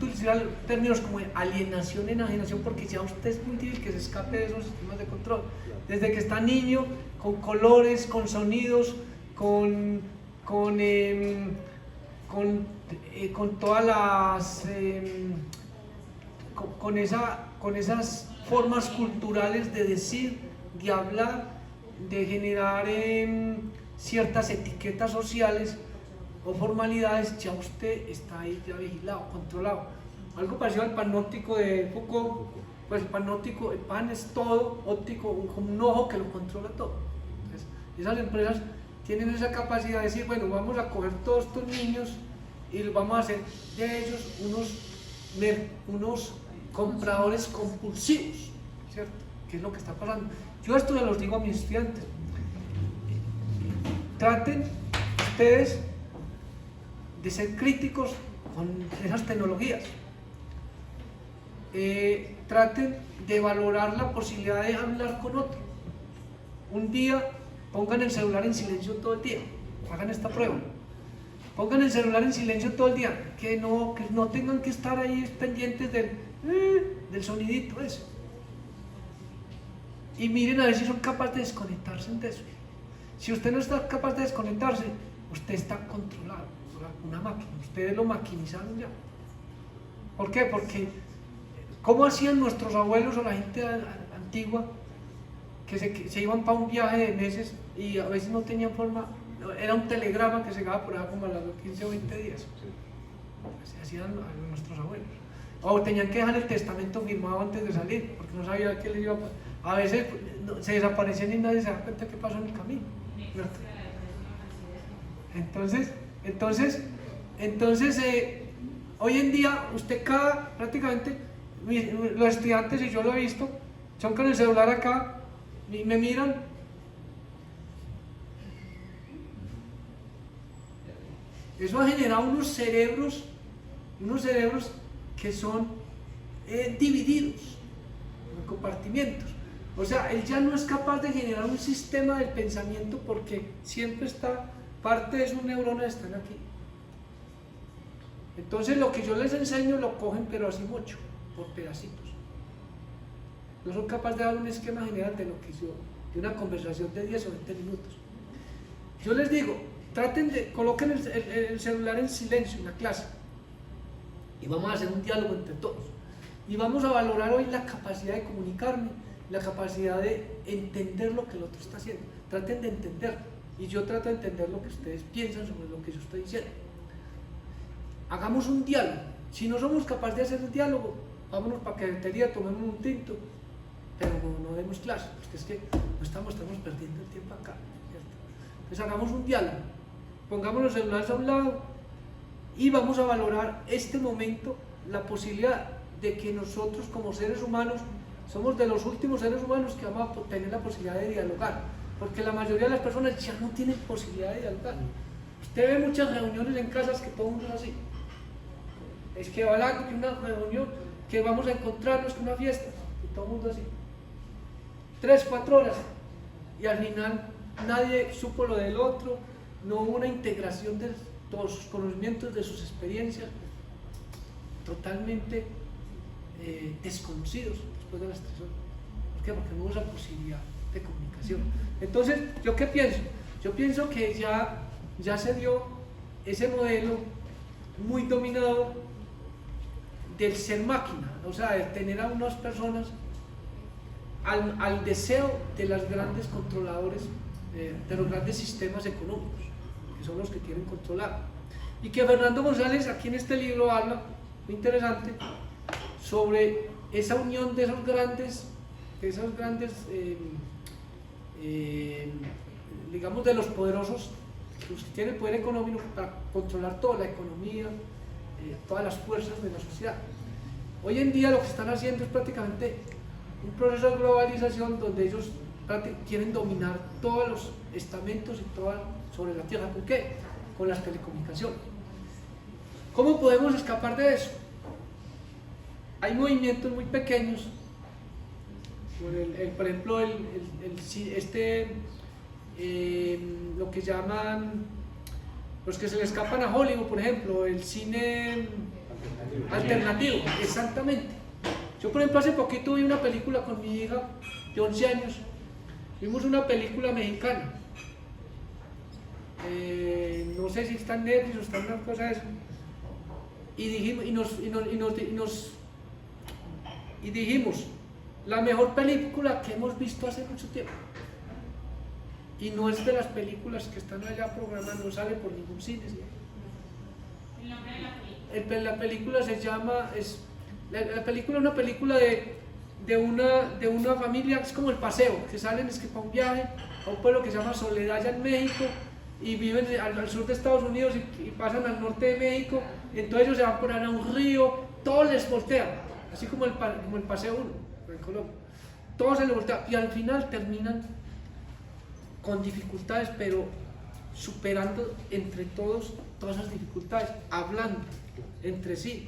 utilizar términos como alienación, enajenación, porque ya usted es muy difícil que se escape de esos sistemas de control. Desde que está niño, con colores, con sonidos, con todas las con esas formas culturales de decir, de hablar, de generar ciertas etiquetas sociales o formalidades, ya usted está ahí ya vigilado, controlado. Algo parecido al panóptico de Foucault. Pues el panóptico, el pan es todo óptico, como un ojo que lo controla todo. Entonces, esas empresas tienen esa capacidad de decir, bueno, vamos a coger todos estos niños y vamos a hacer de ellos unos compradores compulsivos, ¿cierto? ¿Qué es lo que está pasando? Yo esto se los digo a mis estudiantes. Traten ustedes de ser críticos con esas tecnologías. Traten de valorar la posibilidad de hablar con otro. Un día pongan el celular en silencio todo el día, hagan esta prueba. Pongan el celular en silencio todo el día, que no tengan que estar ahí pendientes del sonidito ese. Y miren a ver si son capaces de desconectarse de eso. Si usted no está capaz de desconectarse, usted está controlado por una máquina, ustedes lo maquinizaron ya. ¿Por qué? Porque ¿cómo hacían nuestros abuelos o la gente antigua que se iban para un viaje de meses y a veces no tenían forma? Era un telegrama que se llegaba por allá como a los 15 o 20 días. Se hacían nuestros abuelos. O tenían que dejar el testamento firmado antes de salir, porque no sabía qué les iba a pasar. A veces se desaparecían y nadie se da cuenta qué pasó en el camino. Entonces, hoy en día, usted prácticamente, los estudiantes, y yo lo he visto, son con el celular acá, y me miran. Eso ha generado unos cerebros que son divididos en compartimientos. O sea, él ya no es capaz de generar un sistema de pensamiento porque siempre parte de sus neuronas están aquí. Entonces lo que yo les enseño lo cogen pero así mucho, por pedacitos. No son capaces de dar un esquema general de de una conversación de 10 o 20 minutos. Yo les digo, coloquen el celular en silencio en la clase y vamos a hacer un diálogo entre todos y vamos a valorar hoy la capacidad de comunicarme, la capacidad de entender lo que el otro está haciendo. Traten de entenderlo y yo trato de entender lo que ustedes piensan sobre lo que yo estoy diciendo. Hagamos un diálogo. Si no somos capaces de hacer el diálogo, vámonos para cafetería, tomemos un tinto, pero no demos clase, porque es que no estamos perdiendo el tiempo acá, ¿cierto? Entonces hagamos un diálogo, pongamos los celulares a un lado y vamos a valorar este momento, la posibilidad de que nosotros como seres humanos somos de los últimos seres humanos que vamos a tener la posibilidad de dialogar, porque la mayoría de las personas ya no tienen posibilidad de dialogar. Usted ve muchas reuniones en casas que todo el mundo es así. Es que va a una reunión, que vamos a encontrarnos con una fiesta, y todo el mundo así. 3, 4 horas, y al final nadie supo lo del otro, no hubo una integración de todos sus conocimientos, de sus experiencias, totalmente desconocidos después de las 3 horas. ¿Por qué? Porque no hubo esa posibilidad de comunicación. Entonces, ¿yo qué pienso? Yo pienso que ya se dio ese modelo muy dominador del ser máquina, o sea, de tener a unas personas al deseo de los grandes controladores, de los grandes sistemas económicos, que son los que quieren controlar. Y que Fernando González aquí en este libro habla, muy interesante, sobre esa unión de esos grandes digamos, de los poderosos, los que tienen poder económico para controlar toda la economía, todas las fuerzas de la sociedad. Hoy en día lo que están haciendo es prácticamente un proceso de globalización donde ellos quieren dominar todos los estamentos y sobre la tierra. ¿Con qué? Con las telecomunicaciones. ¿Cómo podemos escapar de eso? Hay movimientos muy pequeños, por ejemplo, lo que llaman, los que se le escapan a Hollywood, por ejemplo, el cine alternativo, exactamente. Yo, por ejemplo, hace poquito vi una película con mi hija de 11 años, vimos una película mexicana, no sé si está en Netflix o está en una cosa de eso, y dijimos, la mejor película que hemos visto hace mucho tiempo. Y no es de las películas que están allá programadas, no sale por ningún cine. ¿Sí? ¿El nombre de la película? La película se llama, la película es una película de una familia, es como El Paseo, que salen es que para un viaje a un pueblo que se llama Soledad allá en México, y viven al sur de Estados Unidos y pasan al norte de México, entonces ellos se van por ahí a un río, todo les voltea, así como el paseo 1 en Colombia, todo se les voltea y al final terminan con dificultades, pero superando entre todos todas esas dificultades, hablando entre sí,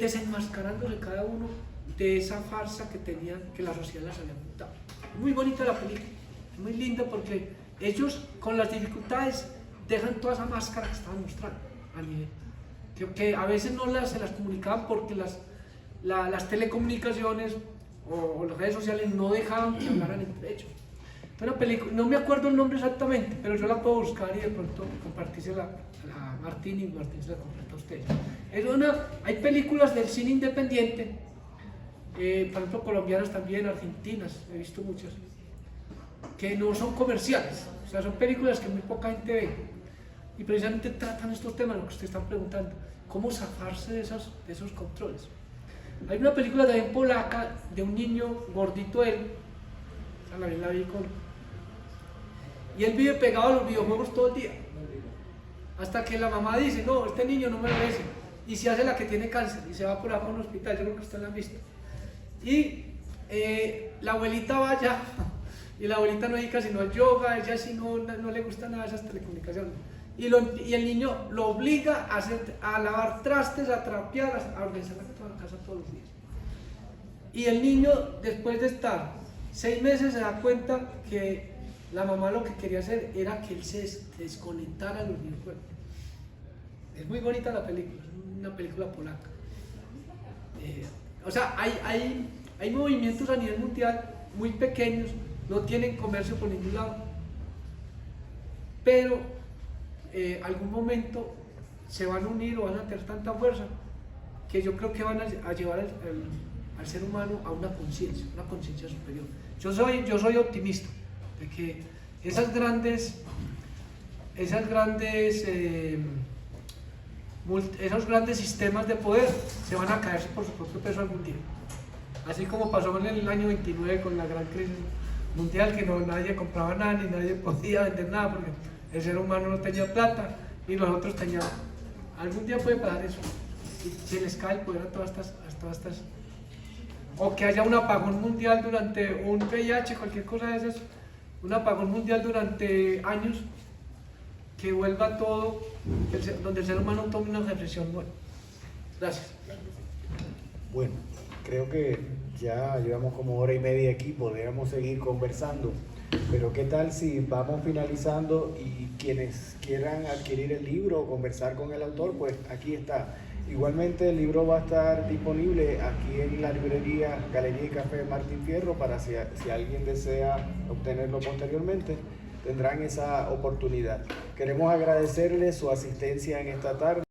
desenmascarándose cada uno de esa farsa que tenían, que la sociedad les había montado. Muy bonita la película, muy linda porque ellos con las dificultades dejan toda esa máscara que estaban mostrando a nivel, que a veces no se las comunicaban porque las telecomunicaciones o las redes sociales no dejaban que hablaran entre ellos. Una película, no me acuerdo el nombre exactamente, pero yo la puedo buscar y de pronto compartírsela a Martín y Martín se la comparta a ustedes. Hay películas del cine independiente, por ejemplo colombianas también, argentinas, he visto muchas, que no son comerciales, o sea, son películas que muy poca gente ve y precisamente tratan estos temas, lo que ustedes están preguntando, cómo zafarse de esos controles. Hay una película también polaca de un niño gordito él, la vi y él vive pegado a los videojuegos todo el día, hasta que la mamá dice, no, este niño no me merece, y se hace la que tiene cáncer y se va por abajo a un hospital, yo creo que ustedes la han visto, y la abuelita va allá, y la abuelita no dedica sino al yoga, ella sí no le gusta nada esas telecomunicaciones, y el niño lo obliga a lavar trastes, a trapear, a organizar la casa todos los días, y el niño después de estar 6 meses se da cuenta que la mamá lo que quería hacer era que él se desconectara de los videojuegos. Es muy bonita la película, es una película polaca. O sea, hay movimientos a nivel mundial muy pequeños, no tienen comercio por ningún lado, pero algún momento se van a unir o van a tener tanta fuerza que yo creo que van a llevar al ser humano a una conciencia superior. Yo soy optimista de que esos grandes sistemas de poder se van a caerse por su propio peso algún día. Así como pasó en el año 29 con la gran crisis mundial, que nadie compraba nada ni nadie podía vender nada porque el ser humano no tenía plata y los otros tenían. Algún día puede pasar eso y se les cae el poder a todas estas. O que haya un apagón mundial durante un VIH, cualquier cosa de esas, un apagón mundial durante años, que vuelva todo, donde el ser humano tome una reflexión nueva. Gracias. Bueno, creo que ya llevamos como 1h30 aquí, podríamos seguir conversando, pero ¿qué tal si vamos finalizando y quienes quieran adquirir el libro o conversar con el autor, pues aquí está. Igualmente el libro va a estar disponible aquí en la librería Galería y Café Martín Fierro para si alguien desea obtenerlo posteriormente, tendrán esa oportunidad. Queremos agradecerles su asistencia en esta tarde.